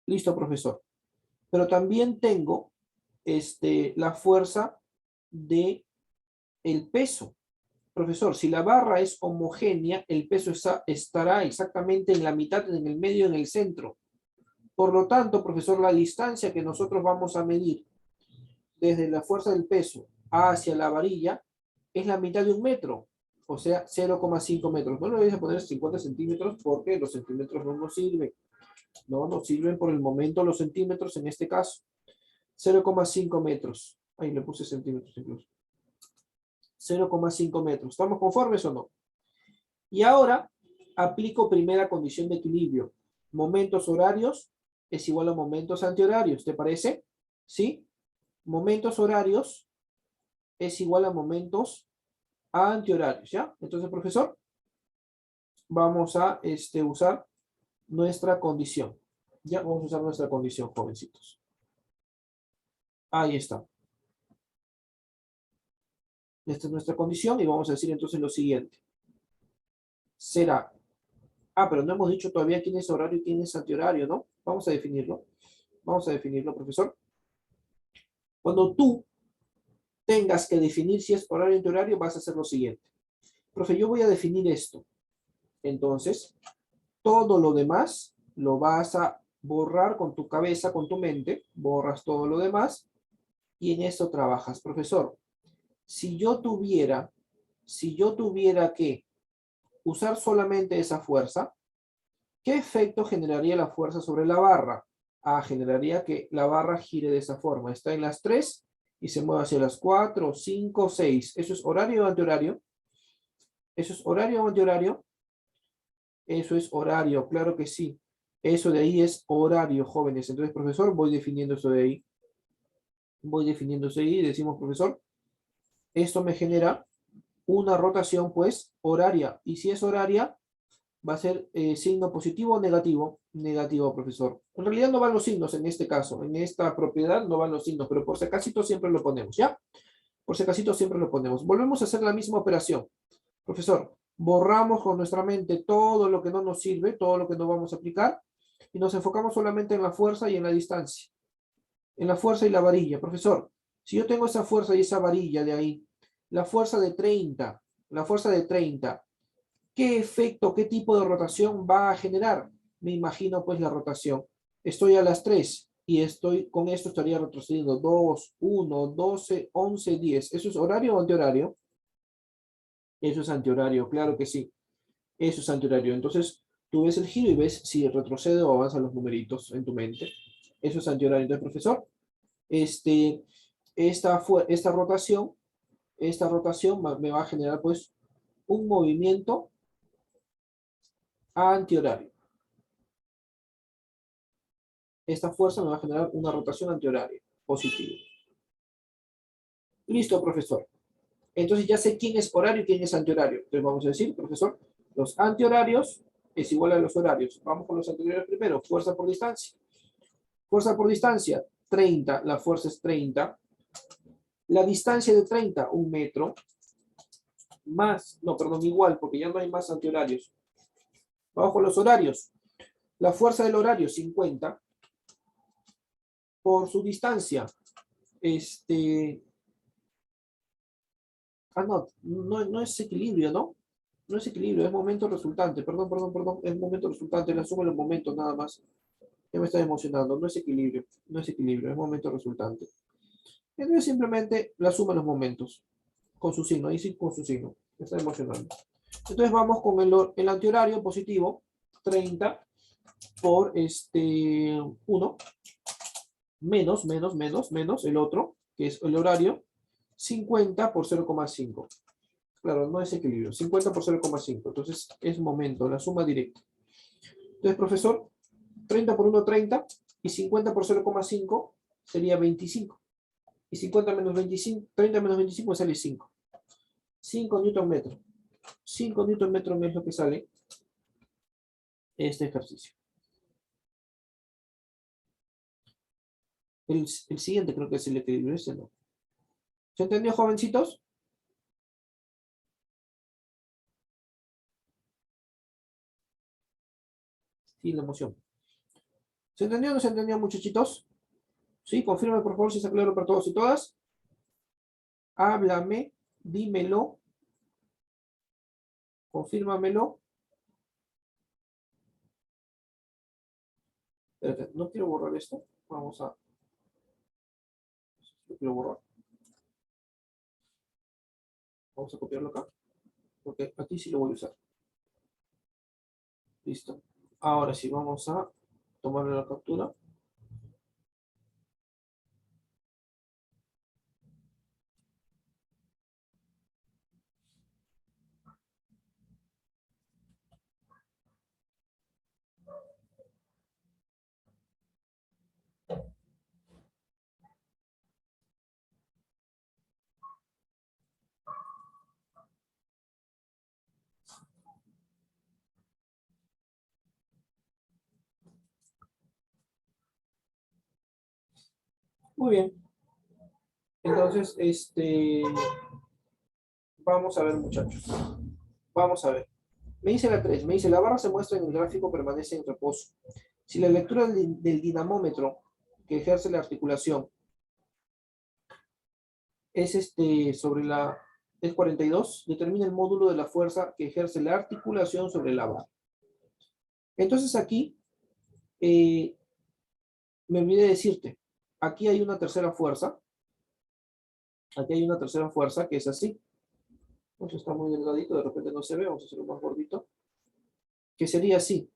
Listo, profesor. Pero también tengo la fuerza de el peso. Profesor, si la barra es homogénea, el peso estará exactamente en la mitad, en el medio, en el centro. Por lo tanto, profesor, la distancia que nosotros vamos a medir desde la fuerza del peso hacia la varilla es la mitad de 1 metro, o sea, 0,5 metros. No le voy a poner 50 centímetros porque los centímetros no nos sirven. No nos sirven por el momento los centímetros en este caso. 0,5 metros. Ahí le puse centímetros incluso. 0,5 metros. ¿Estamos conformes o no? Y ahora aplico primera condición de equilibrio. Momentos horarios es igual a momentos antihorarios. ¿Te parece? ¿Sí? Momentos horarios es igual a momentos antihorarios. ¿Ya? Entonces, profesor, vamos a usar nuestra condición. Ya vamos a usar nuestra condición, jovencitos. Ahí está. Esta es nuestra condición y vamos a decir entonces lo siguiente. Será, pero no hemos dicho todavía quién es horario y quién es antihorario, ¿no? Vamos a definirlo. Vamos a definirlo, profesor. Cuando tú tengas que definir si es horario o antihorario, vas a hacer lo siguiente. Profe, yo voy a definir esto. Entonces, todo lo demás lo vas a borrar con tu cabeza, con tu mente, borras todo lo demás y en eso trabajas. Profesor, si yo tuviera que usar solamente esa fuerza, ¿qué efecto generaría la fuerza sobre la barra? Generaría que la barra gire de esa forma. Está en las 3 y se mueve hacia las 4, 5, 6. ¿Eso es horario o antihorario? ¿Eso es horario o antihorario? Eso es horario, claro que sí. Eso de ahí es horario, jóvenes. Entonces, profesor, voy definiendo eso de ahí. Voy definiendo eso de ahí y decimos, profesor, esto me genera una rotación, pues, horaria. Y si es horaria, va a ser signo positivo o negativo. Negativo, profesor. En realidad no van los signos en este caso. En esta propiedad no van los signos, pero por si acaso siempre lo ponemos, ¿ya? Por si acaso siempre lo ponemos. Volvemos a hacer la misma operación. Profesor, borramos con nuestra mente todo lo que no nos sirve, todo lo que no vamos a aplicar, y nos enfocamos solamente en la fuerza y en la distancia. En la fuerza y la varilla. Profesor, si yo tengo esa fuerza y esa varilla de ahí, la fuerza de 30, la fuerza de 30, ¿qué efecto, qué tipo de rotación va a generar? Me imagino pues la rotación. Estoy a las 3 y con esto estaría retrocediendo 2, 1, 12, 11, 10. ¿Eso es horario o antihorario? Eso es antihorario, claro que sí. Eso es antihorario. Entonces, tú ves el giro y ves si retrocede o avanzan los numeritos en tu mente. Eso es antihorario. Entonces, profesor, este, esta rotación, me va a generar pues un movimiento antihorario. Esta fuerza me va a generar una rotación antihoraria positiva. Listo, profesor. Entonces ya sé quién es horario y quién es antihorario. Entonces vamos a decir, profesor, los antihorarios es igual a los horarios. Vamos con los antihorarios primero. Fuerza por distancia. Fuerza por distancia, 30. La fuerza es 30. La distancia de 30, 1 metro. Más, no, perdón, igual, porque ya no hay más antihorarios. Vamos con los horarios. La fuerza del horario, 50. Por su distancia, no es equilibrio, ¿no? No es equilibrio, es momento resultante. Perdón, es momento resultante. Le asumo los momentos nada más. Ya me está emocionando. No es equilibrio, no es equilibrio, es momento resultante. Entonces simplemente la suma de los momentos. Con su signo, ahí sí con su signo. Me está emocionando. Entonces vamos con el antihorario positivo. 30 por 1. Menos el otro, que es el horario. 50 por 0,5. Claro, no es equilibrio. 50 por 0,5. Entonces es momento, la suma directa. Entonces, profesor, 30 por 1, 30. Y 50 por 0,5 sería 25. Y 50 menos 25, 30 menos 25 sale 5. 5 newton metro. 5 newton metro es lo que sale este ejercicio. El siguiente creo que es el equilibrio. Ese no. ¿Se entendió, jovencitos? Sí, la emoción. ¿Se entendió o no se entendió, muchachitos? Sí, confirme por favor si está claro para todos y todas. Háblame, dímelo, confírmamelo. Espérate, no quiero borrar esto. Lo quiero borrar. Vamos a copiarlo acá. Porque aquí sí lo voy a usar. Listo. Ahora sí, vamos a tomarle la captura. Muy bien. Entonces, vamos a ver, muchachos. Vamos a ver. Me dice la 3. Me dice, la barra se muestra en el gráfico, permanece en reposo. Si la lectura del dinamómetro que ejerce la articulación es sobre la es 42, determina el módulo de la fuerza que ejerce la articulación sobre la barra. Entonces aquí, me olvidé decirte, aquí hay una tercera fuerza, que es así. Esto está muy delgadito, de repente no se ve, vamos a hacerlo más gordito, que sería así,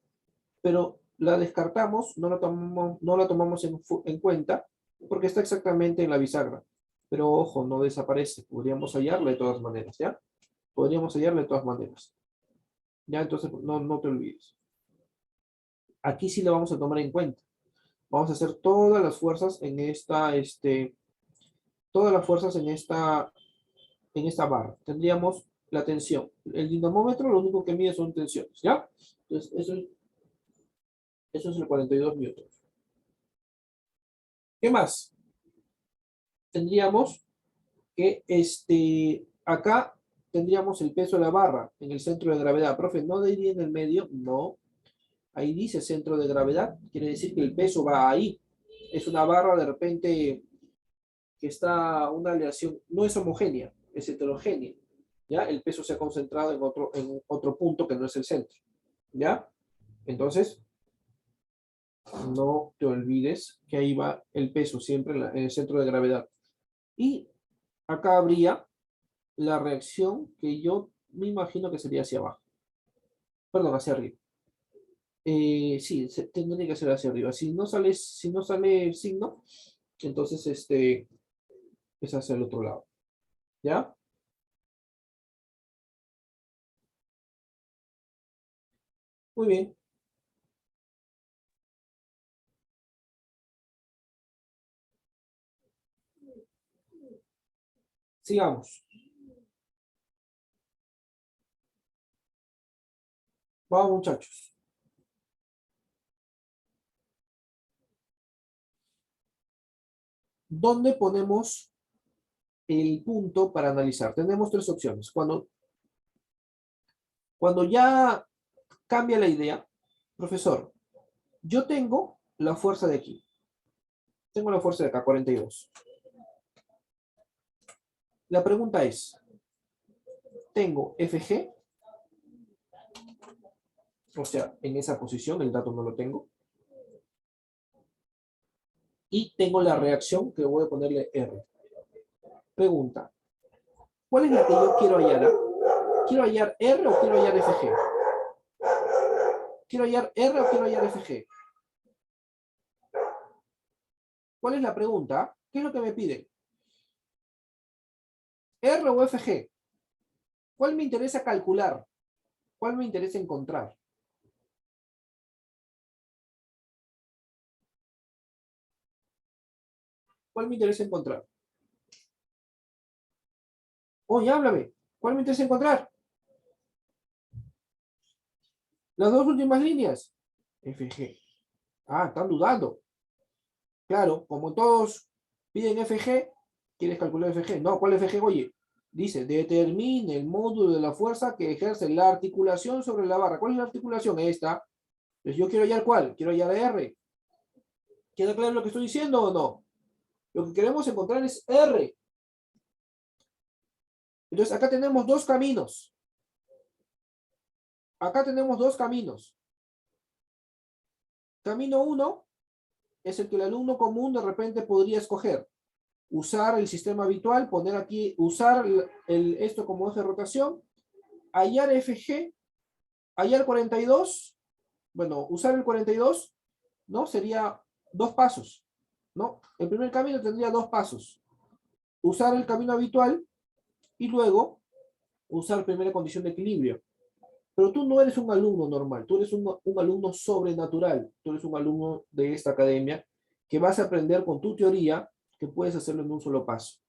pero la descartamos, no la tomamos en cuenta, porque está exactamente en la bisagra. Pero ojo, no desaparece, podríamos hallarla de todas maneras, ¿ya? Podríamos hallarla de todas maneras. Ya, entonces no te olvides. Aquí sí la vamos a tomar en cuenta. Vamos a hacer todas las fuerzas en esta barra. Tendríamos la tensión. El dinamómetro lo único que mide son tensiones, ¿ya? Entonces, eso es el 42 newtons. ¿Qué más? Tendríamos que acá tendríamos el peso de la barra en el centro de gravedad. Profe, ¿no diría en el medio? No. Ahí dice centro de gravedad. Quiere decir que el peso va ahí. Es una barra de repente que está una aleación, no es homogénea, es heterogénea. ¿Ya? El peso se ha concentrado en otro punto que no es el centro. ¿Ya? Entonces, no te olvides que ahí va el peso siempre en el centro de gravedad. Y acá habría la reacción que yo me imagino que sería hacia abajo. Perdón, hacia arriba. Sí, tendría que ser hacia arriba. Si no sale el signo, entonces es hacia el otro lado. ¿Ya? Muy bien. Sigamos. Vamos, muchachos. ¿Dónde ponemos el punto para analizar? Tenemos tres opciones. Cuando ya cambia la idea, profesor, yo tengo la fuerza de aquí. Tengo la fuerza de acá, 42. La pregunta es, tengo FG, o sea, en esa posición, el dato no lo tengo, y tengo la reacción que voy a ponerle R. Pregunta, ¿cuál es la que yo quiero hallar? ¿Quiero hallar R o quiero hallar FG? ¿Quiero hallar R o quiero hallar FG? ¿Cuál es la pregunta? ¿Qué es lo que me piden? ¿R o FG? ¿Cuál me interesa calcular? ¿Cuál me interesa encontrar? ¿Cuál me interesa encontrar? Oye, háblame. ¿Cuál me interesa encontrar? Las dos últimas líneas. FG. Ah, están dudando. Claro, como todos piden FG, ¿quieres calcular FG? No, ¿cuál FG? Oye, dice, determine el módulo de la fuerza que ejerce la articulación sobre la barra. ¿Cuál es la articulación? Esta. Pues yo quiero hallar ¿cuál? Quiero hallar R. ¿Queda claro lo que estoy diciendo o no? Lo que queremos encontrar es R. Entonces, acá tenemos dos caminos. Acá tenemos dos caminos. Camino 1 es el que el alumno común de repente podría escoger. Usar el sistema habitual, poner aquí, usar esto como eje de rotación, hallar FG, hallar 42, bueno, usar el 42, ¿no? Sería dos pasos, ¿no? El primer camino tendría dos pasos. Usar el camino habitual y luego usar primera condición de equilibrio. Pero tú no eres un alumno normal, tú eres un alumno sobrenatural, tú eres un alumno de esta academia que vas a aprender con tu teoría que puedes hacerlo en un solo paso.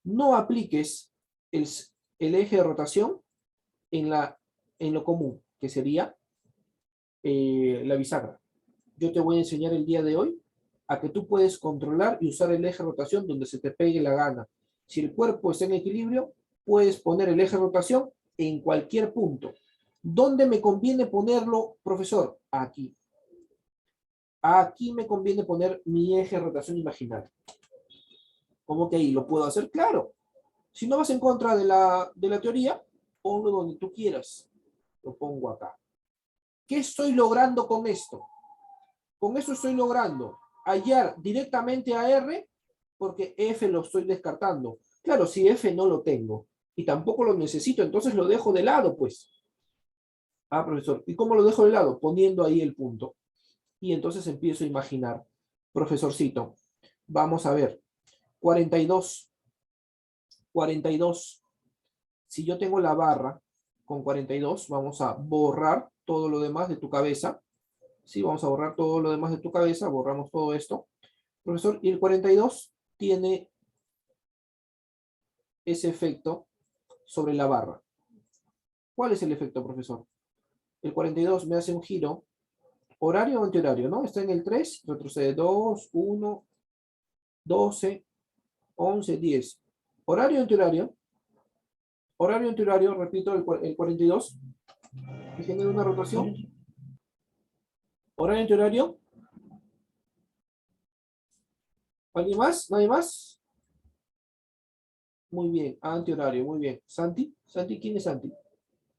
No apliques el eje de rotación en lo común, que sería la bisagra. Yo te voy a enseñar el día de hoy a que tú puedes controlar y usar el eje de rotación donde se te pegue la gana. Si el cuerpo está en equilibrio, puedes poner el eje de rotación en cualquier punto. ¿Dónde me conviene ponerlo, profesor? Aquí. Aquí me conviene poner mi eje de rotación imaginario. ¿Cómo que ahí lo puedo hacer? Claro. Si no vas en contra de la teoría, ponlo donde tú quieras. Lo pongo acá. ¿Qué estoy logrando con esto? Con esto estoy logrando hallar directamente a R porque F lo estoy descartando. Claro, si F no lo tengo y tampoco lo necesito, entonces lo dejo de lado, pues. Ah, profesor, ¿y cómo lo dejo de lado? Poniendo ahí el punto. Y entonces empiezo a imaginar. Profesorcito, vamos a ver. 42. 42. Si yo tengo la barra con 42, vamos a borrar todo lo demás de tu cabeza. Sí, vamos a borrar todo lo demás de tu cabeza. Borramos todo esto. Profesor, y el 42 tiene ese efecto sobre la barra. ¿Cuál es el efecto, profesor? El 42 me hace un giro horario o antihorario, ¿no? Está en el 3, retrocede 2, 1, 12, 11, 10. Horario antihorario. Horario antihorario, repito, el 42. Me genera una rotación. Horario antihorario. ¿Alguien más? ¿Nadie más? Muy bien, antihorario, muy bien. ¿Santi? ¿Santi? ¿Quién es Santi?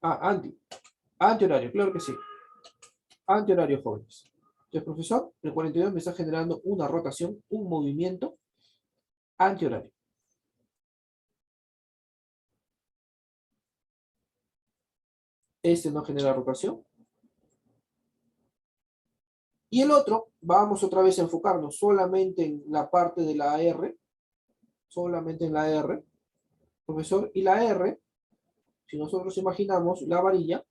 Ah, anti. Antihorario, claro que sí. Antihorario, jóvenes. Entonces, profesor, el 42 me está generando una rotación, un movimiento antihorario. Este no genera rotación. Y el otro, vamos otra vez a enfocarnos solamente en la parte de la R, solamente en la R, profesor, y la R, si nosotros imaginamos la varilla,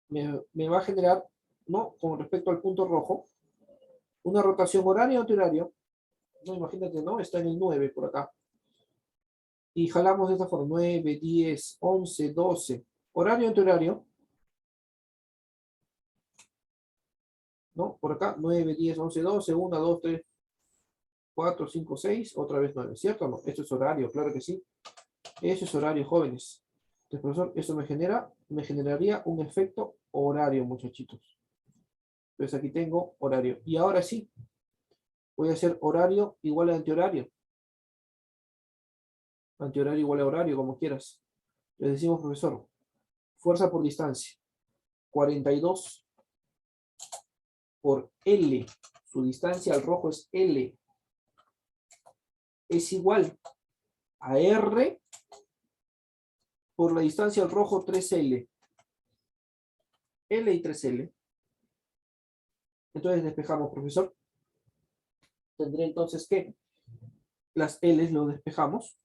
me va a generar, ¿no? Con respecto al punto rojo, una rotación horaria o antihorario, no, imagínate, ¿no? Está en el 9 por acá. Y jalamos de esta forma, 9, 10, 11, 12, horario antihorario, ¿no? Por acá, 9, 10, 11, 12, 1, 2, 3, 4, 5, 6, otra vez 9, ¿cierto o no? Esto es horario, claro que sí. Eso es horario, jóvenes. Entonces, profesor, eso me generaría un efecto horario, muchachitos. Entonces aquí tengo horario. Y ahora sí, voy a hacer horario igual a antihorario. Antihorario igual a horario, como quieras. Le decimos, profesor, fuerza por distancia. 42 por L. Su distancia al rojo es L. Es igual a R por la distancia al rojo 3L. L y 3L. Entonces despejamos, profesor. Tendré entonces que las L's lo despejamos.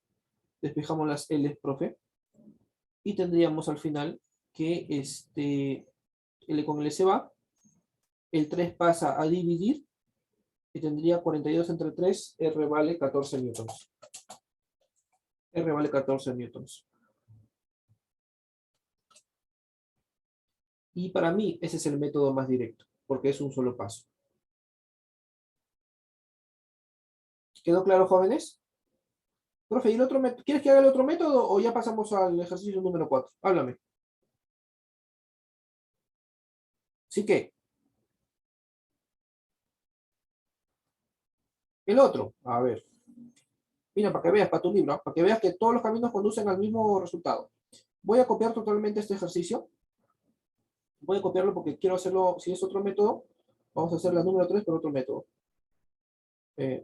Despejamos las L's, profe. Y tendríamos al final que L con L se va. El 3 pasa a dividir. Y tendría 42 entre 3. R vale 14 newtons. R vale 14 newtons. Y para mí ese es el método más directo. Porque es un solo paso. ¿Quedó claro, jóvenes? Profe, ¿y el otro método? ¿Quieres que haga el otro método o ya pasamos al ejercicio número 4? Háblame. Sí que, el otro, a ver. Mira, para que veas, para tu libro, ¿ah? Para que veas que todos los caminos conducen al mismo resultado. Voy a copiar totalmente este ejercicio. Voy a copiarlo porque quiero hacerlo, si es otro método, vamos a hacer la número 3 por otro método.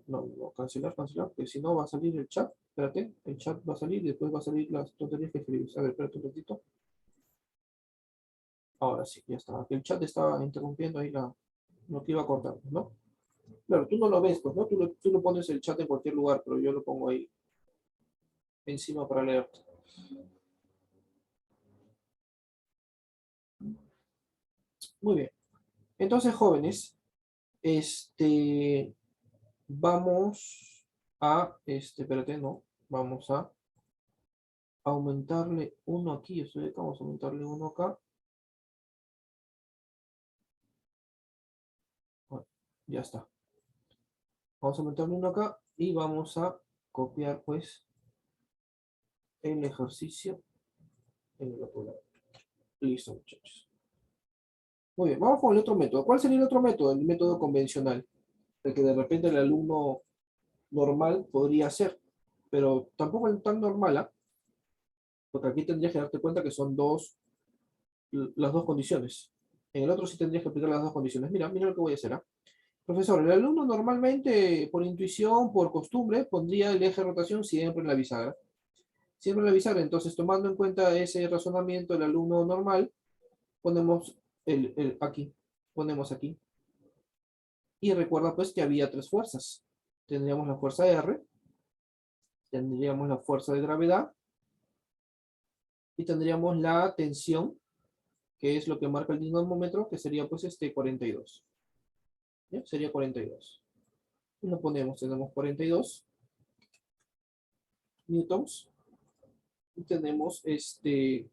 No, cancelar, porque si no va a salir el chat. Espérate, el chat va a salir y después va a salir las tonterías que escribes. A ver, espérate un ratito. Ahora sí, ya está. El chat estaba interrumpiendo ahí lo que iba a cortar, ¿no? Claro, tú no lo ves, pues, ¿no? Tú lo pones el chat en cualquier lugar, pero yo lo pongo ahí encima para leer. Muy bien. Entonces, jóvenes, vamos espérate, no, vamos a aumentarle uno aquí, vamos a aumentarle uno acá. Bueno, ya está. Vamos a meterle uno acá y vamos a copiar pues el ejercicio en el otro lado. Listo, muchachos. Muy bien, vamos con el otro método. ¿Cuál sería el otro método? El método convencional, el que de repente el alumno normal podría hacer, pero tampoco es tan normal, ¿ah? Porque aquí tendrías que darte cuenta que son las dos condiciones. En el otro sí tendrías que aplicar las dos condiciones. Mira, mira lo que voy a hacer, ¿ah? Profesor, el alumno normalmente, por intuición, por costumbre, pondría el eje de rotación siempre en la bisagra. Siempre en la bisagra. Entonces, tomando en cuenta ese razonamiento del alumno normal, ponemos aquí. Ponemos aquí. Y recuerda pues que había tres fuerzas. Tendríamos la fuerza R, tendríamos la fuerza de gravedad y tendríamos la tensión, que es lo que marca el dinamómetro, que sería pues 42. ¿Ya? Sería 42. Y lo ponemos, tenemos 42 newtons y tenemos FG.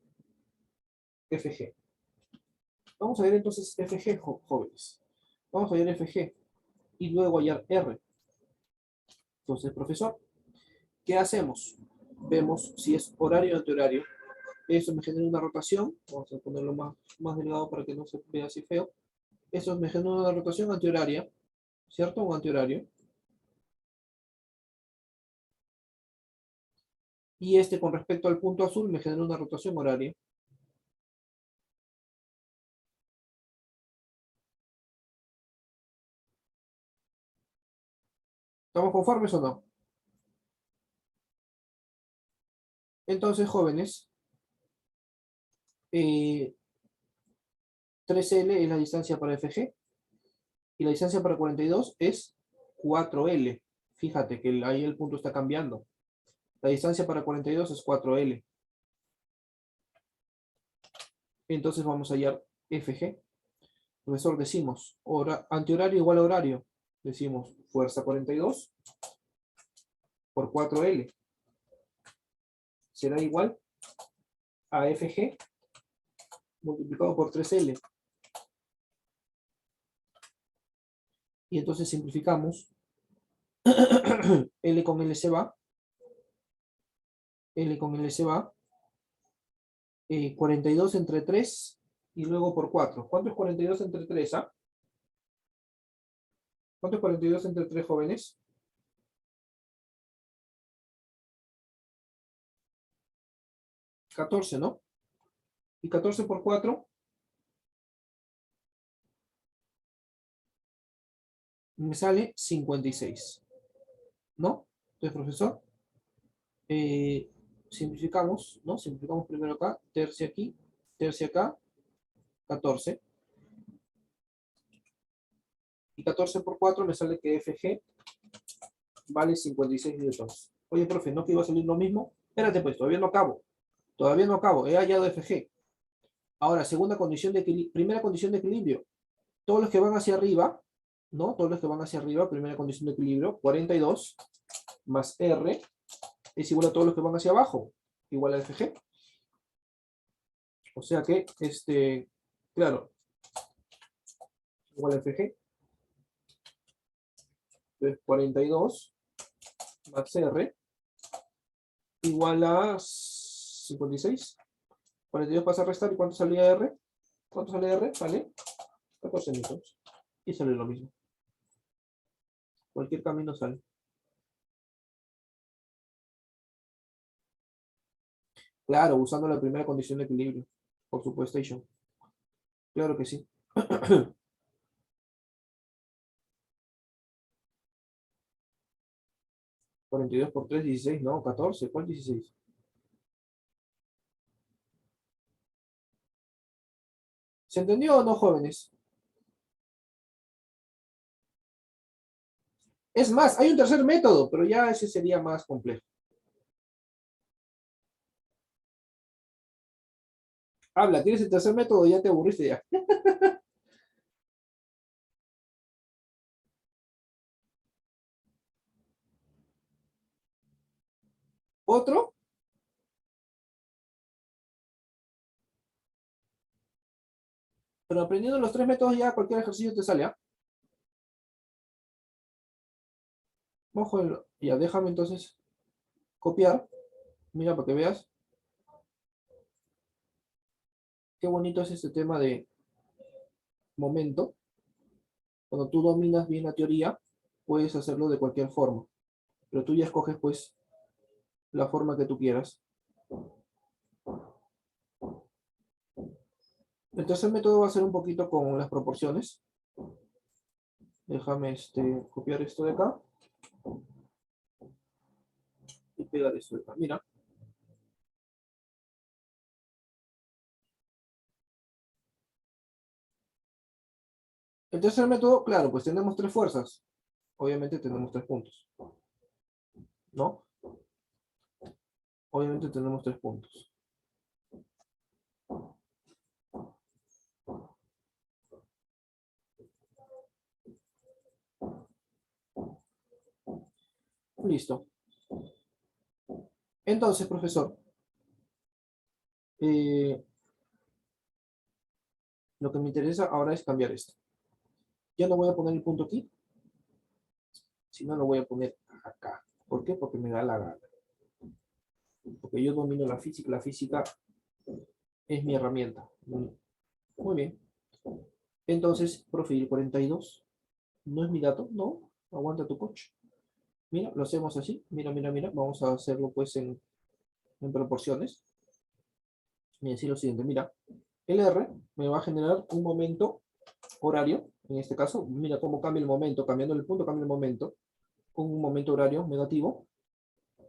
Vamos a ver entonces FG, jóvenes. Vamos a ver FG y luego hallar R. Entonces, profesor, ¿qué hacemos? Vemos si es horario o antihorario. Eso me genera una rotación. Vamos a ponerlo más delgado para que no se vea así feo. Eso me genera una rotación antihoraria, ¿cierto? Un antihorario. Y con respecto al punto azul me genera una rotación horaria. ¿Estamos conformes o no? Entonces, jóvenes, 3L es la distancia para FG y la distancia para 42 es 4L. Fíjate que ahí el punto está cambiando. La distancia para 42 es 4L. Entonces vamos a hallar FG. Profesor, decimos antihorario igual a horario. Decimos fuerza 42 por 4L. Será igual a FG multiplicado por 3L. Y entonces simplificamos. L con L se va. L con L se va. 42 entre 3 y luego por 4. ¿Cuánto es 42 entre 3? ¿Ah? ¿Cuánto es 42 entre 3, jóvenes? 14, ¿no? Y 14 por 4 me sale 56. ¿No? Entonces, profesor, simplificamos, ¿no? Simplificamos primero acá, tercia aquí, tercia acá, 14. Y 14 por 4 me sale que FG vale 56 newtons. Oye, profe, ¿no que iba a salir lo mismo? Espérate pues, todavía no acabo. Todavía no acabo, he hallado FG. Ahora, primera condición de equilibrio. Todos los que van hacia arriba, ¿no? Todos los que van hacia arriba, primera condición de equilibrio, 42 más R es igual a todos los que van hacia abajo, igual a FG. O sea que, claro, igual a FG. Entonces, 42 más R igual a 56. 42 pasa a restar, ¿y cuánto salía R? ¿Cuánto sale R? Sale 14 newtons. Y sale lo mismo. Cualquier camino sale. Claro, usando la primera condición de equilibrio, por supuesto. Claro que sí. 42 por 3, 16, no, 14. ¿Cuál 16? ¿Se entendió o no, jóvenes? Es más, hay un tercer método, pero ya ese sería más complejo. Habla, ¿tienes el tercer método? Ya te aburriste ya. ¿Otro? Pero aprendiendo los tres métodos ya cualquier ejercicio te sale, ¿ah? Ojo, ya déjame entonces copiar. Mira, para que veas qué bonito es este tema de momento. Cuando tú dominas bien la teoría, puedes hacerlo de cualquier forma. Pero tú ya escoges, pues, la forma que tú quieras. El tercer método va a ser un poquito con las proporciones. Déjame copiar esto de acá y pegar esto de acá. Mira. El tercer método, claro, pues tenemos tres fuerzas. Obviamente tenemos tres puntos, ¿no? Obviamente tenemos tres puntos. Listo. Entonces, profesor, eh, lo que me interesa ahora es cambiar esto. Ya no voy a poner el punto aquí, sino lo voy a poner acá. ¿Por qué? Porque me da la gana. Porque yo domino la física es mi herramienta. Muy bien. Entonces, profil 42. ¿No es mi dato? No. Aguanta tu coche. Mira, lo hacemos así. Mira, mira, mira. Vamos a hacerlo pues en proporciones. Y decir lo siguiente. Mira, el R me va a generar un momento horario. En este caso, mira cómo cambia el momento. Cambiando el punto, cambia el momento. Un momento horario negativo.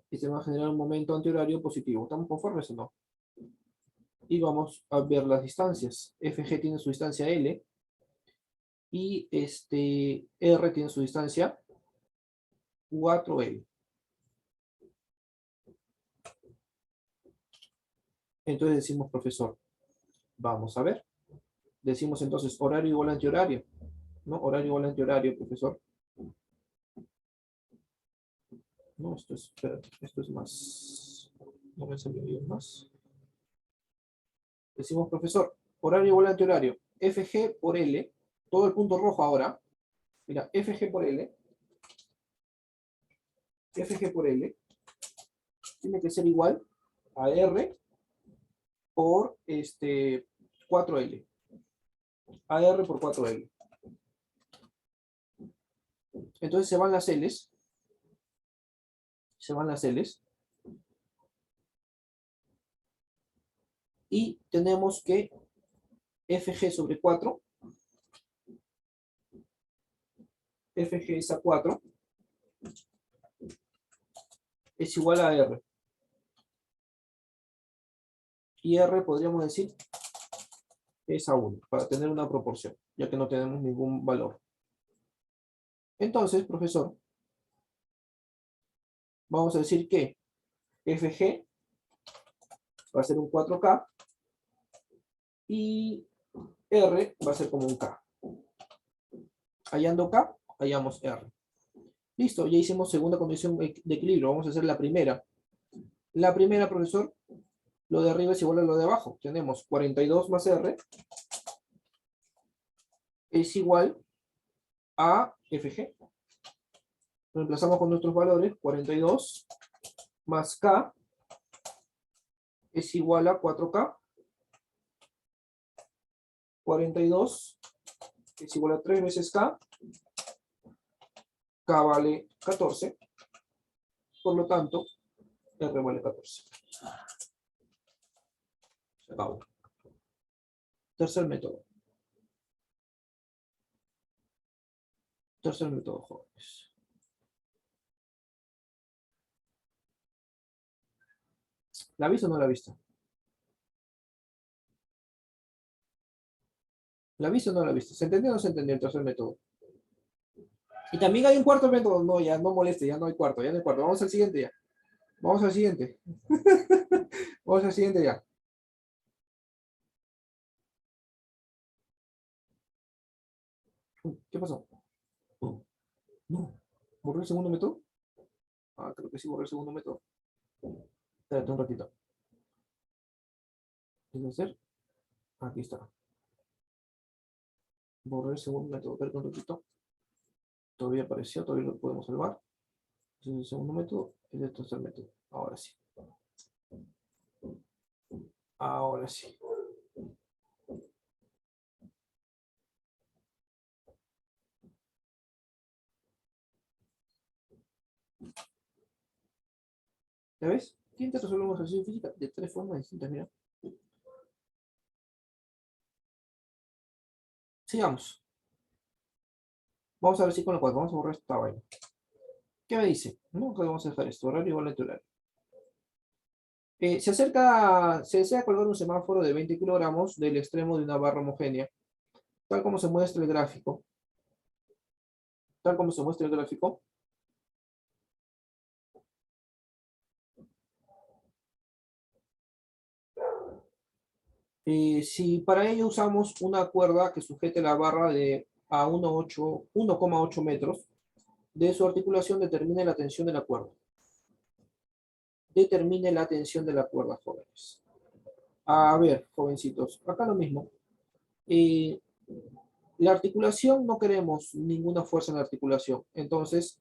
Y se va a generar un momento antihorario positivo. ¿Estamos conformes o no? Y vamos a ver las distancias. FG tiene su distancia L y R tiene su distancia 4L. Entonces decimos, profesor, vamos a ver. Decimos entonces horario igual a antihorario, ¿no? Horario igual a antihorario, profesor. No, espérate, esto es más. No me salió bien más. Decimos, profesor, horario igual a antihorario. FG por L, todo el punto rojo ahora. Mira, FG por L. FG por L tiene que ser igual a R por 4L. AR por 4L. Entonces se van las L's. Se van las L's. Y tenemos que FG sobre 4. FG es a 4. Es igual a R. Y R podríamos decir es a 1, para tener una proporción, ya que no tenemos ningún valor. Entonces, profesor, vamos a decir que FG va a ser un 4K y R va a ser como un K. Hallando K, hallamos R. Listo, ya hicimos segunda condición de equilibrio. Vamos a hacer la primera. La primera, profesor, lo de arriba es igual a lo de abajo. Tenemos 42 más R es igual a FG. Reemplazamos con nuestros valores. 42 más K es igual a 4K. 42 es igual a 3 veces K. K vale 14. Por lo tanto, R vale 14. Se acabó. Tercer método. Tercer método, jóvenes. ¿La viste o no la viste? ¿La viste o no la viste? ¿Se entendió o no se entendió el tercer método? Y también hay un cuarto método. No, ya no moleste, ya no hay cuarto, ya no hay cuarto. Vamos al siguiente ya. Vamos al siguiente. Vamos al siguiente ya. ¿Qué pasó? No. ¿Borré el segundo método? Ah, creo que sí borré el segundo método. Espérate un ratito. ¿Debe ser? Aquí está. Borré el segundo método. Espérate un ratito. Todavía apareció, todavía lo podemos salvar. Ese es el segundo método, ese es el tercer método. Ahora sí. Ahora sí. ¿Ya ves? ¿Quién te resuelve un ejercicio de física de tres formas distintas? Mira. Sigamos. Vamos a ver si con lo cual vamos a borrar esta vaina. ¿Qué me dice? No podemos dejar esto, horario igual a horario. Se desea colgar un semáforo de 20 kilogramos del extremo de una barra homogénea, tal como se muestra el gráfico. Tal como se muestra el gráfico. Si para ello usamos una cuerda que sujete la barra a 1,8 metros, de su articulación determine la tensión de la cuerda. Determine la tensión de la cuerda, jóvenes. A ver, jovencitos, acá lo mismo. La articulación, no queremos ninguna fuerza en la articulación. Entonces,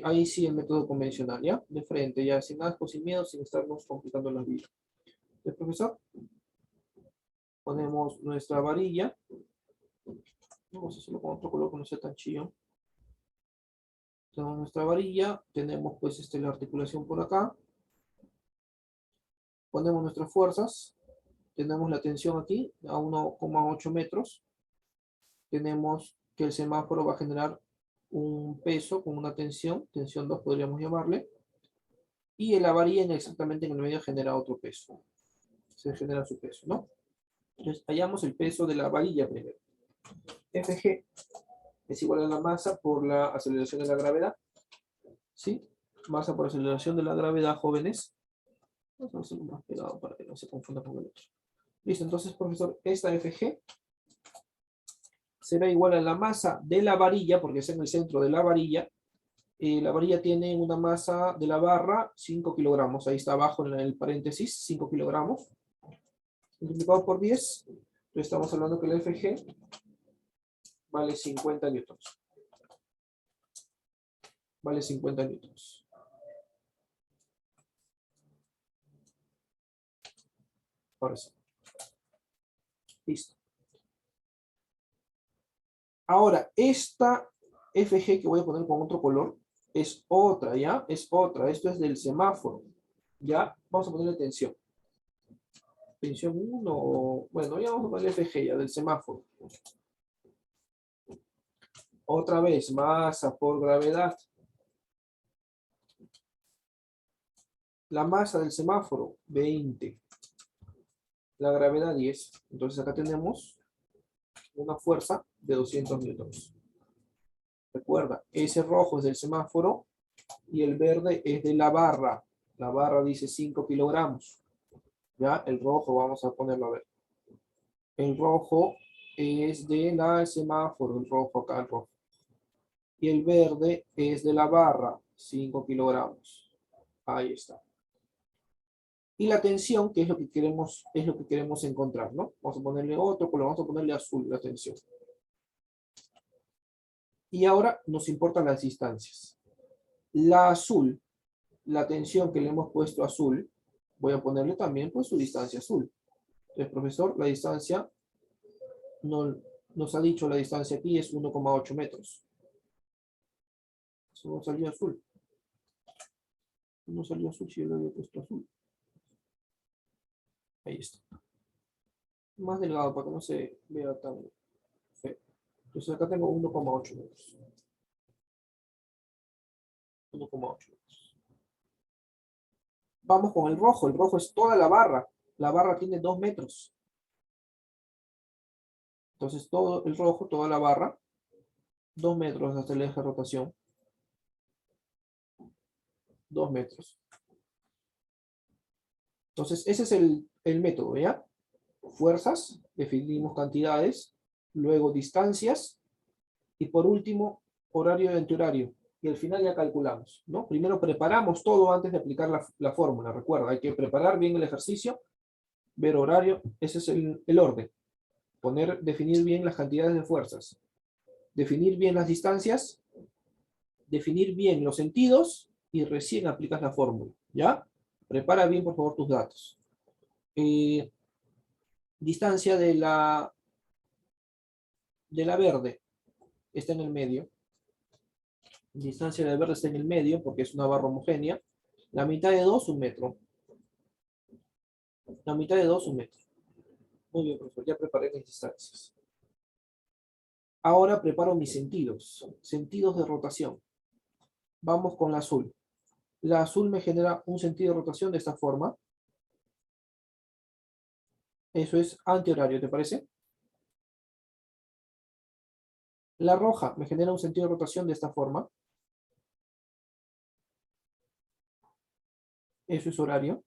ahí sí el método convencional, ¿ya? De frente, ya, sin asco, sin miedo, sin estarnos complicando la vida. ¿El profesor? Ponemos nuestra varilla. Vamos a hacerlo con otro color que no sea tan chillo. Tenemos nuestra varilla, tenemos pues la articulación por acá. Ponemos nuestras fuerzas. Tenemos la tensión aquí a 1,8 metros. Tenemos que el semáforo va a generar un peso con una tensión 2 podríamos llamarle. Y la varilla exactamente en el medio genera otro peso. Se genera su peso, ¿no? Entonces hallamos el peso de la varilla primero. Fg es igual a la masa por la aceleración de la gravedad. ¿Sí? Masa por aceleración de la gravedad, jóvenes. Vamos a hacerlo más pegado para que no se confunda con el otro. Listo, entonces, profesor, esta Fg será igual a la masa de la varilla, porque es en el centro de la varilla. La varilla tiene una masa de la barra 5 kilogramos. Ahí está abajo en el paréntesis, 5 kilogramos. Multiplicado por 10, estamos hablando que el Fg vale 50 newtons. Vale 50 newtons. Ahora sí. Listo. Ahora, esta Fg que voy a poner con otro color es otra, ¿ya? Es otra. Esto es del semáforo. ¿Ya? Vamos a ponerle tensión. Tensión 1, bueno, ya vamos a ponerle Fg, ya, del semáforo. Otra vez, masa por gravedad. La masa del semáforo, 20. La gravedad, 10. Entonces acá tenemos una fuerza de 200 newtons. Recuerda, ese rojo es del semáforo y el verde es de la barra. La barra dice 5 kilogramos. Ya, el rojo, vamos a ponerlo a ver. El rojo es del semáforo, el rojo acá, el rojo. Y el verde es de la barra, 5 kilogramos. Ahí está. Y la tensión, que es lo que queremos encontrar, ¿no? Vamos a ponerle otro color, vamos a ponerle azul, la tensión. Y ahora nos importan las distancias. La azul, la tensión que le hemos puesto azul, voy a ponerle también pues su distancia azul. Entonces, profesor, la distancia, nos ha dicho la distancia aquí es 1,8 metros. Eso no salió azul. No salió azul si yo le había puesto azul. Ahí está. Más delgado para que no se vea tan feo. Entonces acá tengo 1,8 metros. 1,8 metros. Vamos con el rojo. El rojo es toda la barra. La barra tiene 2 metros. Entonces todo el rojo, toda la barra, 2 metros hasta el eje de rotación. 2 metros. Entonces ese es el método, ¿ya? Fuerzas, definimos cantidades, luego distancias, y por último, horario y antihorario. Y al final ya calculamos, ¿no? Primero preparamos todo antes de aplicar la fórmula. Recuerda, hay que preparar bien el ejercicio, ver horario, ese es el orden. Definir bien las cantidades de fuerzas. Definir bien las distancias definir bien los sentidos y recién aplicas la fórmula, ¿ya? Prepara bien, por favor, tus datos. Distancia de la verde está en el medio. Distancia de la verde está en el medio porque es una barra homogénea. La mitad de 2, 1 metro. La mitad de 2, 1 metro. Muy bien, profesor, ya preparé mis distancias. Ahora preparo mis sentidos. Sentidos de rotación. Vamos con la azul. La azul me genera un sentido de rotación de esta forma. Eso es antihorario, ¿te parece? La roja me genera un sentido de rotación de esta forma. Eso es horario.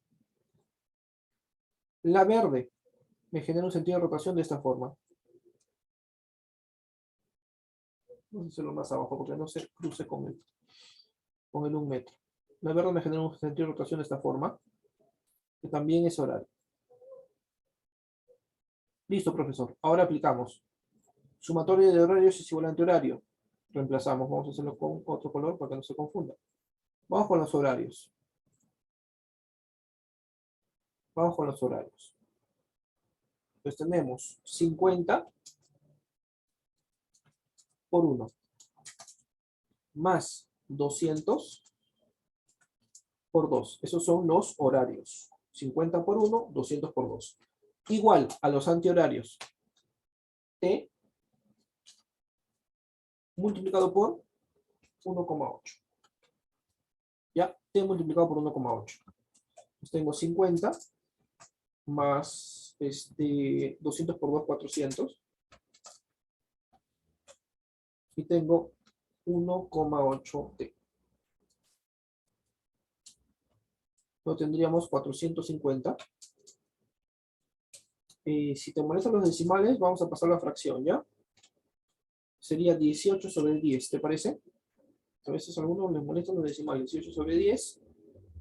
La verde me genera un sentido de rotación de esta forma. Vamos a hacerlo más abajo porque no se cruce con el 1 metro. La verde me genera un sentido de rotación de esta forma, que también es horario. Listo, profesor. Ahora aplicamos. Sumatorio de horarios es igual a antihorario. Reemplazamos. Vamos a hacerlo con otro color para que no se confunda. Vamos con los horarios. Vamos con los horarios. Entonces tenemos 50 por 1 más 200 por 2. Esos son los horarios. 50 por 1, 200 por 2. Igual a los antihorarios. T multiplicado por 1,8. ¿Ya? T multiplicado por 1,8. Pues tengo 50 más 200 por 2, 400. Y tengo 1,8T. Lo tendríamos 450. Si te molestan los decimales, vamos a pasar a la fracción, ¿ya? Sería 18 sobre 10, ¿te parece? A veces a algunos les molestan los decimales. 18 sobre 10.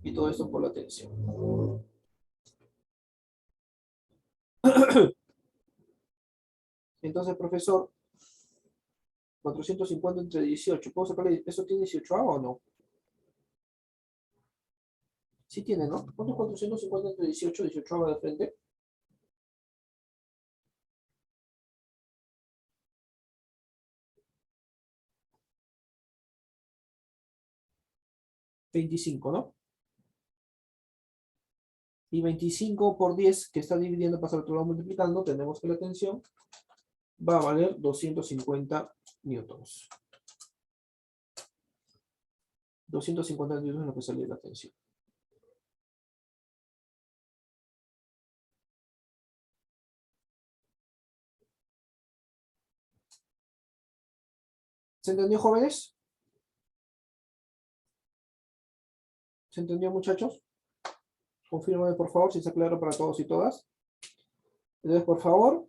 Y todo esto por la tensión. Entonces, profesor, 450 entre 18. ¿Puedo sacarle? ¿Eso tiene 18 o no? Sí tiene, ¿no? ¿Cuánto es 450 entre 18? 18 de frente. 25, ¿no? Y 25 por 10, que está dividiendo, pasa al otro lado multiplicando, tenemos que la tensión va a valer 250 newtons. 250 newtons es lo que sale de la tensión. ¿Se entendió, jóvenes? ¿Se entendió, muchachos? Confírmame, por favor, si está claro para todos y todas. Entonces, por favor,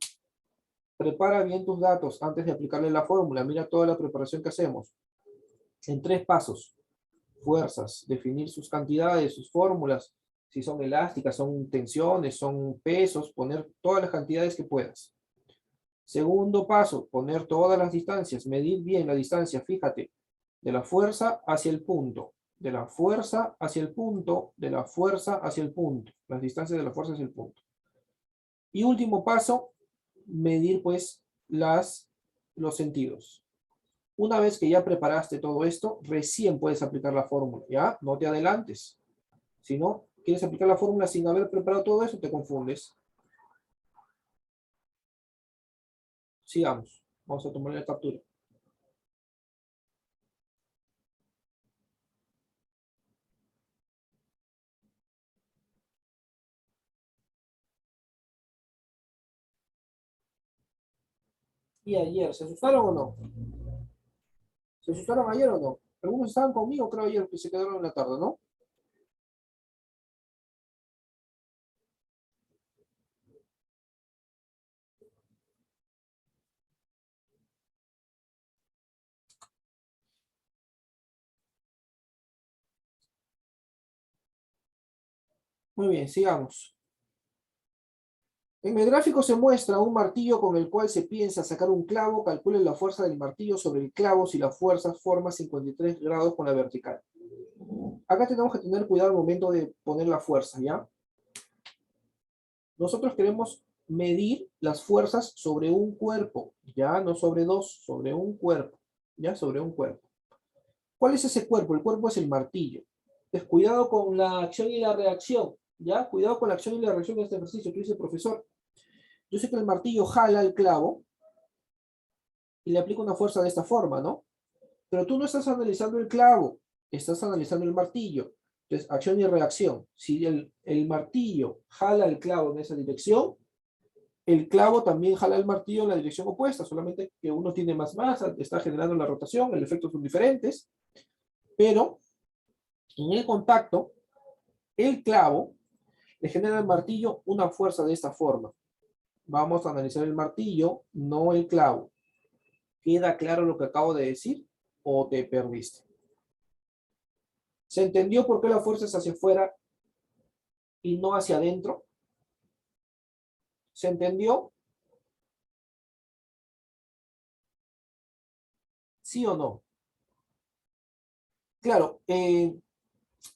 prepara bien tus datos antes de aplicarle la fórmula. Mira toda la preparación que hacemos. En 3 pasos. Fuerzas, definir sus cantidades, sus fórmulas, si son elásticas, son tensiones, son pesos, poner todas las cantidades que puedas. Segundo paso, poner todas las distancias, medir bien la distancia, fíjate, de la fuerza hacia el punto, de la fuerza hacia el punto, de la fuerza hacia el punto, las distancias de la fuerza hacia el punto. Y último paso, medir pues los sentidos. Una vez que ya preparaste todo esto, recién puedes aplicar la fórmula, ¿ya? No te adelantes. Si no, quieres aplicar la fórmula sin haber preparado todo eso, te confundes. Sigamos. Vamos a tomar la captura. ¿Y ayer? ¿Se asustaron o no? ¿Se asustaron ayer o no? Algunos estaban conmigo, creo, ayer, que se quedaron en la tarde, ¿no? Muy bien, sigamos. En el gráfico se muestra un martillo con el cual se piensa sacar un clavo. Calcule la fuerza del martillo sobre el clavo si la fuerza forma 53 grados con la vertical. Acá tenemos que tener cuidado al momento de poner la fuerza, ¿ya? Nosotros queremos medir las fuerzas sobre un cuerpo, ya no sobre dos, sobre un cuerpo, ya sobre un cuerpo. ¿Cuál es ese cuerpo? El cuerpo es el martillo. Entonces, cuidado con la acción y la reacción, ya, cuidado con la acción y la reacción de este ejercicio. Tú dices, profesor, yo sé que el martillo jala el clavo y le aplica una fuerza de esta forma, ¿no? Pero tú no estás analizando el clavo, estás analizando el martillo. Entonces, acción y reacción. Si el martillo jala el clavo en esa dirección, el clavo también jala el martillo en la dirección opuesta, solamente que uno tiene más masa, está generando la rotación, el efecto son diferentes, pero en el contacto, el clavo le genera al martillo una fuerza de esta forma. Vamos a analizar el martillo, no el clavo. ¿Queda claro lo que acabo de decir o te perdiste? ¿Se entendió por qué la fuerza es hacia afuera y no hacia adentro? ¿Se entendió? ¿Sí o no? Claro,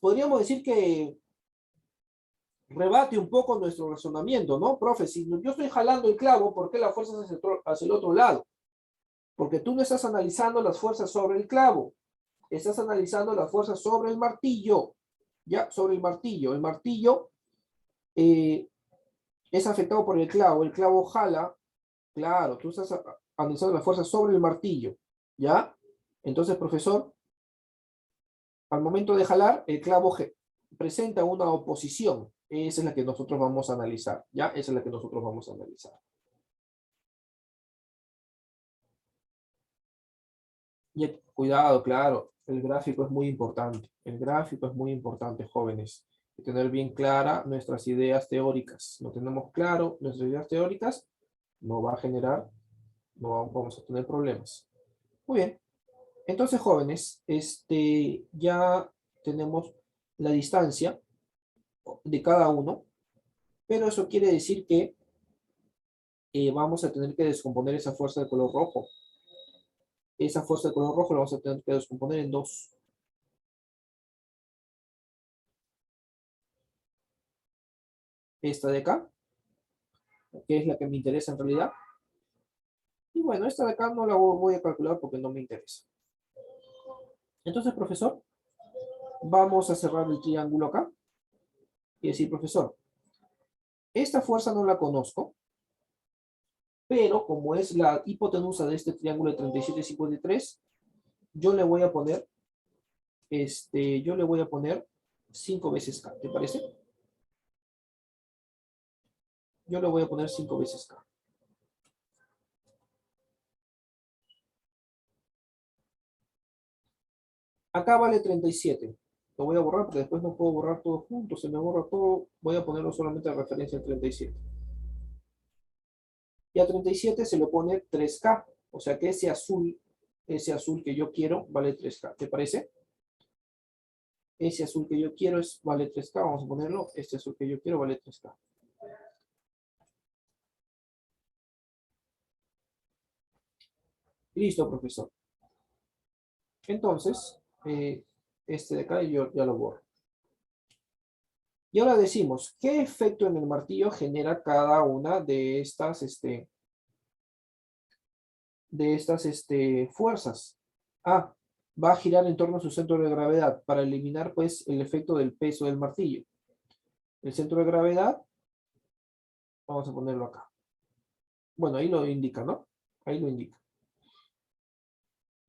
podríamos decir que rebate un poco nuestro razonamiento, ¿no? Profe, si yo estoy jalando el clavo, ¿por qué la fuerza es hacia el otro lado? Porque tú no estás analizando las fuerzas sobre el clavo, estás analizando las fuerzas sobre el martillo, ¿ya? Sobre el martillo. El martillo es afectado por el clavo jala, claro, tú estás analizando las fuerzas sobre el martillo, ¿ya? Entonces, profesor, al momento de jalar, el clavo presenta una oposición. Esa es la que nosotros vamos a analizar, ¿ya? Esa es la que nosotros vamos a analizar. Y cuidado, claro, el gráfico es muy importante. El gráfico es muy importante, jóvenes. Hay que tener bien clara nuestras ideas teóricas. No tenemos claro nuestras ideas teóricas, no va a generar, no vamos a tener problemas. Muy bien. Entonces, jóvenes, ya tenemos la distancia de cada uno, pero eso quiere decir que vamos a tener que descomponer esa fuerza de color rojo. Esa fuerza de color rojo la vamos a tener que descomponer en dos. Esta de acá, que es la que me interesa en realidad. Y bueno, esta de acá no la voy a calcular porque no me interesa. Entonces, profesor, vamos a cerrar el triángulo acá y decir, profesor, esta fuerza no la conozco, pero como es la hipotenusa de este triángulo de 37,53, yo le voy a poner, yo le voy a poner 5 veces K, ¿te parece? Yo le voy a poner 5 veces K. Acá vale 37. Lo voy a borrar porque después no puedo borrar todo junto, se me borra todo. Voy a ponerlo solamente de referencia al 37. Y a 37 se le pone 3K. O sea que ese azul que yo quiero vale 3K. ¿Te parece? Ese azul que yo quiero vale 3K. Vamos a ponerlo. Este azul que yo quiero vale 3K. Listo, profesor. Entonces, este de acá yo ya lo borro. Y ahora decimos, ¿qué efecto en el martillo genera cada una de estas fuerzas? A, va a girar en torno a su centro de gravedad para eliminar pues el efecto del peso del martillo. El centro de gravedad, vamos a ponerlo acá. Bueno, ahí lo indica, ¿no? Ahí lo indica.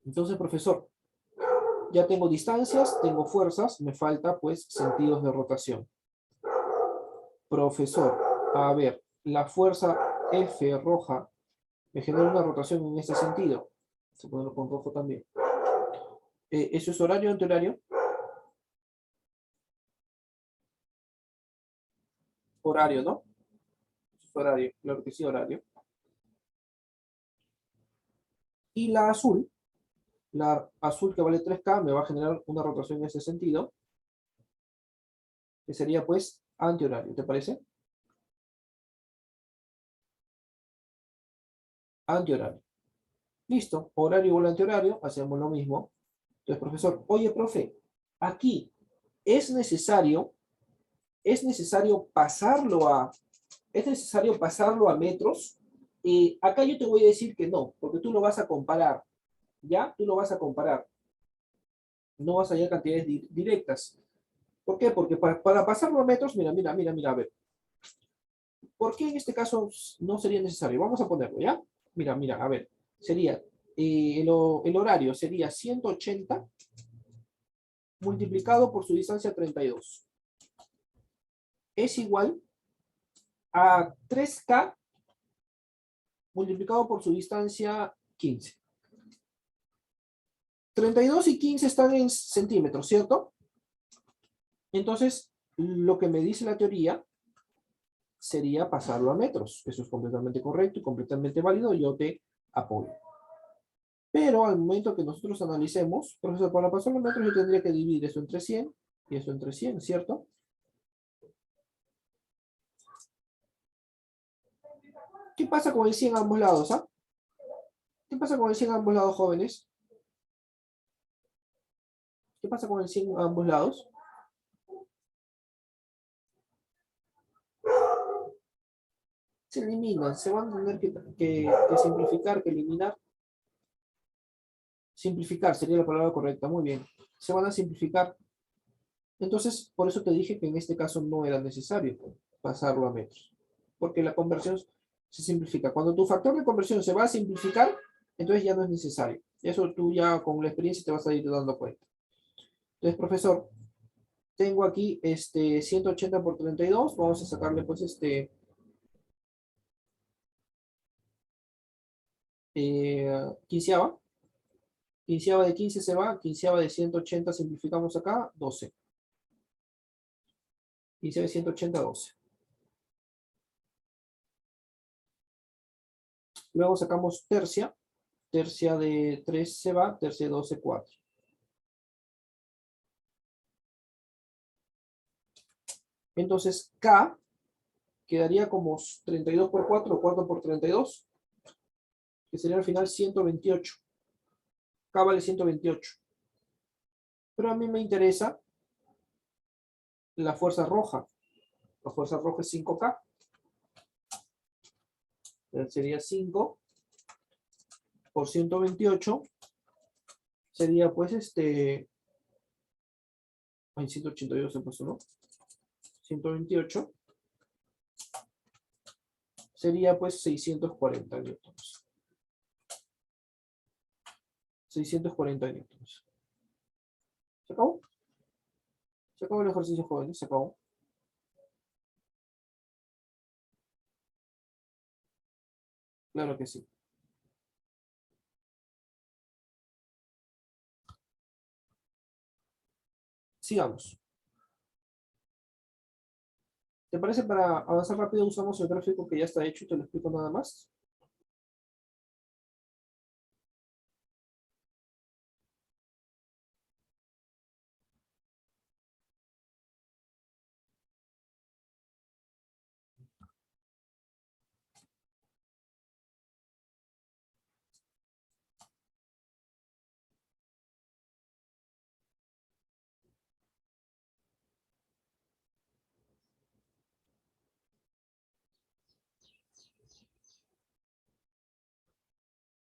Entonces, profesor, ya tengo distancias, tengo fuerzas, me falta pues sentidos de rotación. Profesor, a ver, la fuerza F roja me genera una rotación en este sentido. Vamos a ponerlo con rojo también. ¿Eso es horario o antihorario? Horario, ¿no? Eso es horario, claro que sí, horario. Y la azul que vale 3K me va a generar una rotación en ese sentido, que sería pues antihorario, ¿te parece? Antihorario. Listo, horario igual a antihorario, hacemos lo mismo. Entonces, profesor, oye, profe, aquí es necesario pasarlo a, es necesario pasarlo a metros. Y acá yo te voy a decir que no, porque tú lo vas a comparar, ¿ya? Tú lo vas a comparar. No vas a hallar cantidades directas. ¿Por qué? Porque para pasarlo a metros, mira, a ver. ¿Por qué en este caso no sería necesario? Vamos a ponerlo, ¿ya? Mira, a ver. Sería, el horario sería 180 multiplicado por su distancia 32. Es igual a 3K multiplicado por su distancia 15. 32 y 15 están en centímetros, ¿cierto? Entonces, lo que me dice la teoría sería pasarlo a metros. Eso es completamente correcto y completamente válido. Yo te apoyo. Pero al momento que nosotros analicemos, profesor, para pasarlo a metros yo tendría que dividir eso entre 100 y eso entre 100, ¿cierto? ¿Qué pasa con el 100 a ambos lados, ah? ¿Qué pasa con el 100 a ambos lados, jóvenes? ¿Qué pasa con el 100 a ambos lados? Se eliminan, se van a tener que simplificar, que eliminar. Simplificar sería la palabra correcta, muy bien. Se van a simplificar. Entonces, por eso te dije que en este caso no era necesario pasarlo a metros, porque la conversión se simplifica. Cuando tu factor de conversión se va a simplificar, entonces ya no es necesario. Eso tú ya con la experiencia te vas a ir dando cuenta. Entonces, profesor, tengo aquí 180 por 32. Vamos a sacarle pues quinceava. Quinceava de 15 se va, quinceava de 180 simplificamos acá, 12. Quinceava de 180, 12. Luego sacamos tercia. Tercia de 3 se va, tercia de 12, 4. Entonces, K quedaría como 32 por 4, 4 por 32, que sería al final 128. K vale 128. Pero a mí me interesa la fuerza roja. La fuerza roja es 5K. Sería 5 por 128. Sería pues Ay, 182 se puso, ¿no? 128. Sería pues 640 newtons. 640 newtons. ¿Se acabó? Se acabó el ejercicio, jóvenes, se acabó. Claro que sí. Sigamos. ¿Te parece para avanzar rápido usamos el gráfico que ya está hecho y te lo explico nada más?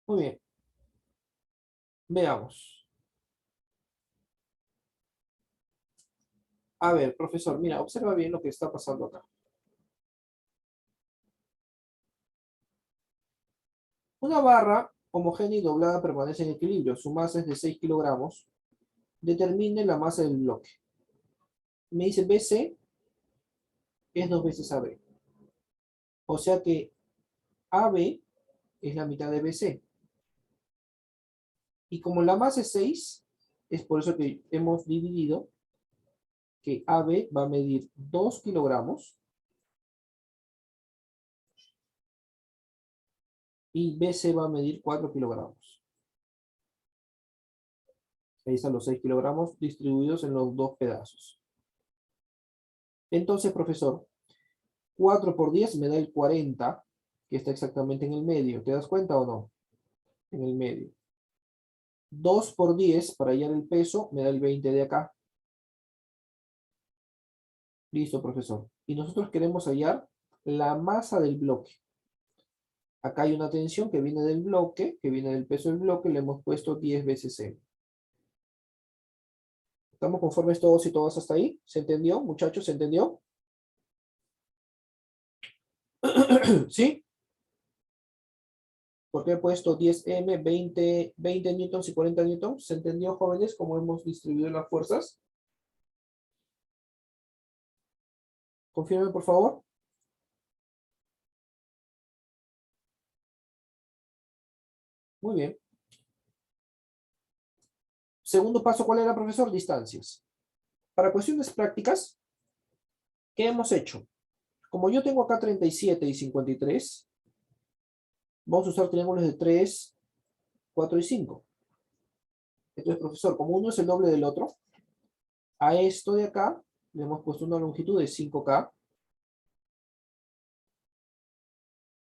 Muy bien. Veamos. A ver, profesor, mira, observa bien lo que está pasando acá. Una barra homogénea y doblada permanece en equilibrio. Su masa es de 6 kilogramos. Determine la masa del bloque. Me dice BC es 2 veces AB. O sea que AB es la mitad de BC. Y como la masa es 6, es por eso que hemos dividido que AB va a medir 2 kilogramos y BC va a medir 4 kilogramos. Ahí están los 6 kilogramos distribuidos en los dos pedazos. Entonces, profesor, 4 por 10 me da el 40. que está exactamente en el medio. ¿Te das cuenta o no? En el medio. 2 por 10 para hallar el peso me da el 20 de acá. Listo, profesor. Y nosotros queremos hallar la masa del bloque. Acá hay una tensión que viene del bloque, que viene del peso del bloque, le hemos puesto 10 veces M. ¿Estamos conformes todos y todas hasta ahí? ¿Se entendió, muchachos? ¿Se entendió? ¿Sí? Porque he puesto 10M, 20 newtons y 40 newtons. ¿Se entendió, jóvenes, cómo hemos distribuido las fuerzas? Confirmen, por favor. Muy bien. Segundo paso, ¿cuál era, profesor? Distancias. Para cuestiones prácticas, ¿qué hemos hecho? Como yo tengo acá 37 y 53, vamos a usar triángulos de 3, 4 y 5. Entonces, profesor, como uno es el doble del otro, a esto de acá le hemos puesto una longitud de 5K.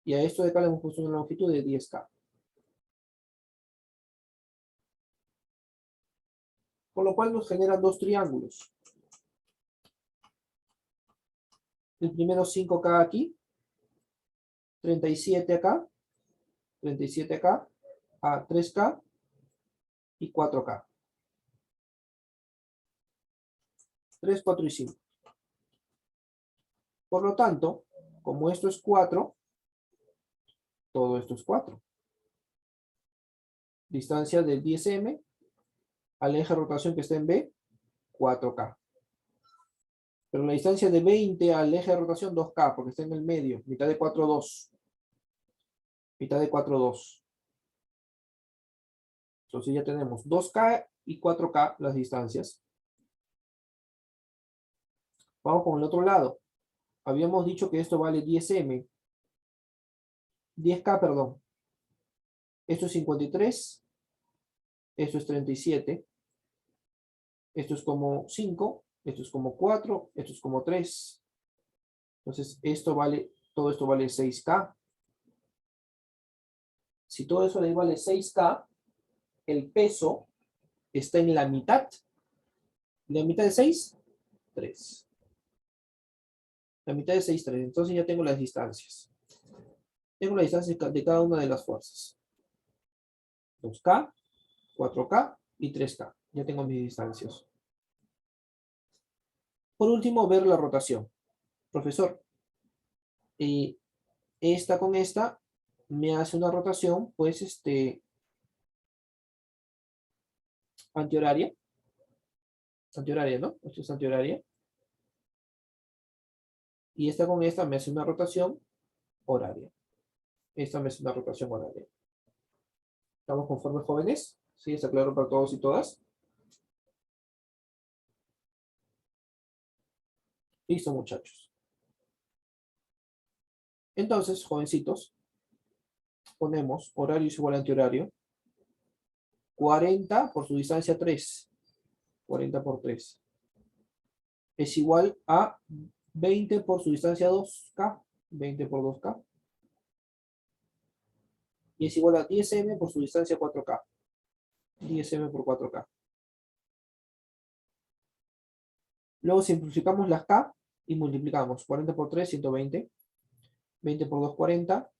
Y a esto de acá le hemos puesto una longitud de 10K. Con lo cual nos generan dos triángulos. El primero 5K aquí, 37 acá, 37 acá, a 3K y 4K. 3, 4 y 5. Por lo tanto, como esto es 4, todo esto es 4. Distancia del 10M al eje de rotación que está en B, 4K. Pero la distancia de 20 al eje de rotación, 2K, porque está en el medio. Mitad de 4, 2. Mitad de 4, 2. Entonces ya tenemos 2K y 4K las distancias. Vamos con el otro lado. Habíamos dicho que esto vale 10M. 10K, perdón. Esto es 53. Esto es 37. Esto es como 5. Esto es como 4. Esto es como 3. Entonces, todo esto vale 6K. Si todo eso le vale 6K, el peso está en la mitad. ¿La mitad de 6? 3. La mitad de 6, 3. Entonces ya tengo las distancias. Tengo la distancia de cada una de las fuerzas. 2K, 4K y 3K. Ya tengo mis distancias. Por último, ver la rotación. Profesor, esta con esta me hace una rotación, pues, antihoraria. Antihoraria, ¿no? Esto es antihoraria. Y esta con esta me hace una rotación horaria. Esta me hace una rotación horaria. ¿Estamos conformes, jóvenes? ¿Sí? ¿Está claro para todos y todas? Listo, muchachos. Entonces, jovencitos, ponemos horario es igual a antihorario. 40 por su distancia 3. 40 por 3. Es igual a 20 por su distancia 2K. 20 por 2K. Y es igual a 10M por su distancia 4K. 10M por 4K. Luego simplificamos las K y multiplicamos. 40 por 3, 120. 20 por 2, 40.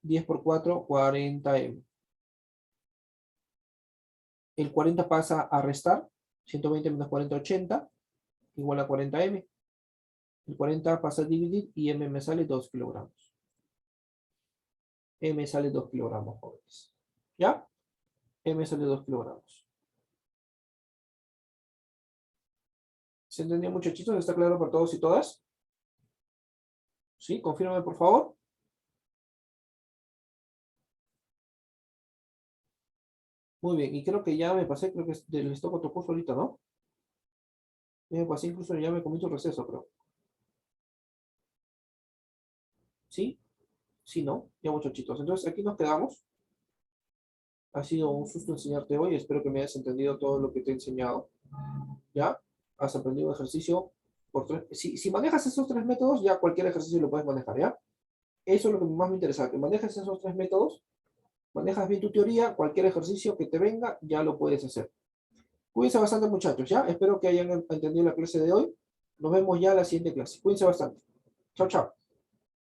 10 por 4, 40M. El 40 pasa a restar. 120 menos 40, 80. Igual a 40M. El 40 pasa a dividir y M me sale 2 kilogramos. M sale 2 kilogramos, jóvenes. ¿Ya? M sale 2 kilogramos. ¿Se entendió, muchachitos? ¿Está claro para todos y todas? ¿Sí? Confírmame, por favor. Muy bien, y creo que ya me pasé, creo que les toca otro curso ahorita, ¿no? Ya me pasé, incluso ya me comí tu receso, creo. ¿Sí? Sí, ¿no? Ya, muchachitos. Entonces, aquí nos quedamos. Ha sido un susto enseñarte hoy. Espero que me hayas entendido todo lo que te he enseñado. ¿Ya? Has aprendido un ejercicio por 3. Si manejas esos 3 métodos, ya cualquier ejercicio lo puedes manejar, ¿ya? Eso es lo que más me interesa, que manejes esos 3 métodos, manejas bien tu teoría, cualquier ejercicio que te venga, ya lo puedes hacer. Cuídense bastante, muchachos, ¿ya? Espero que hayan entendido la clase de hoy. Nos vemos ya en la siguiente clase. Cuídense bastante. Chao, chao.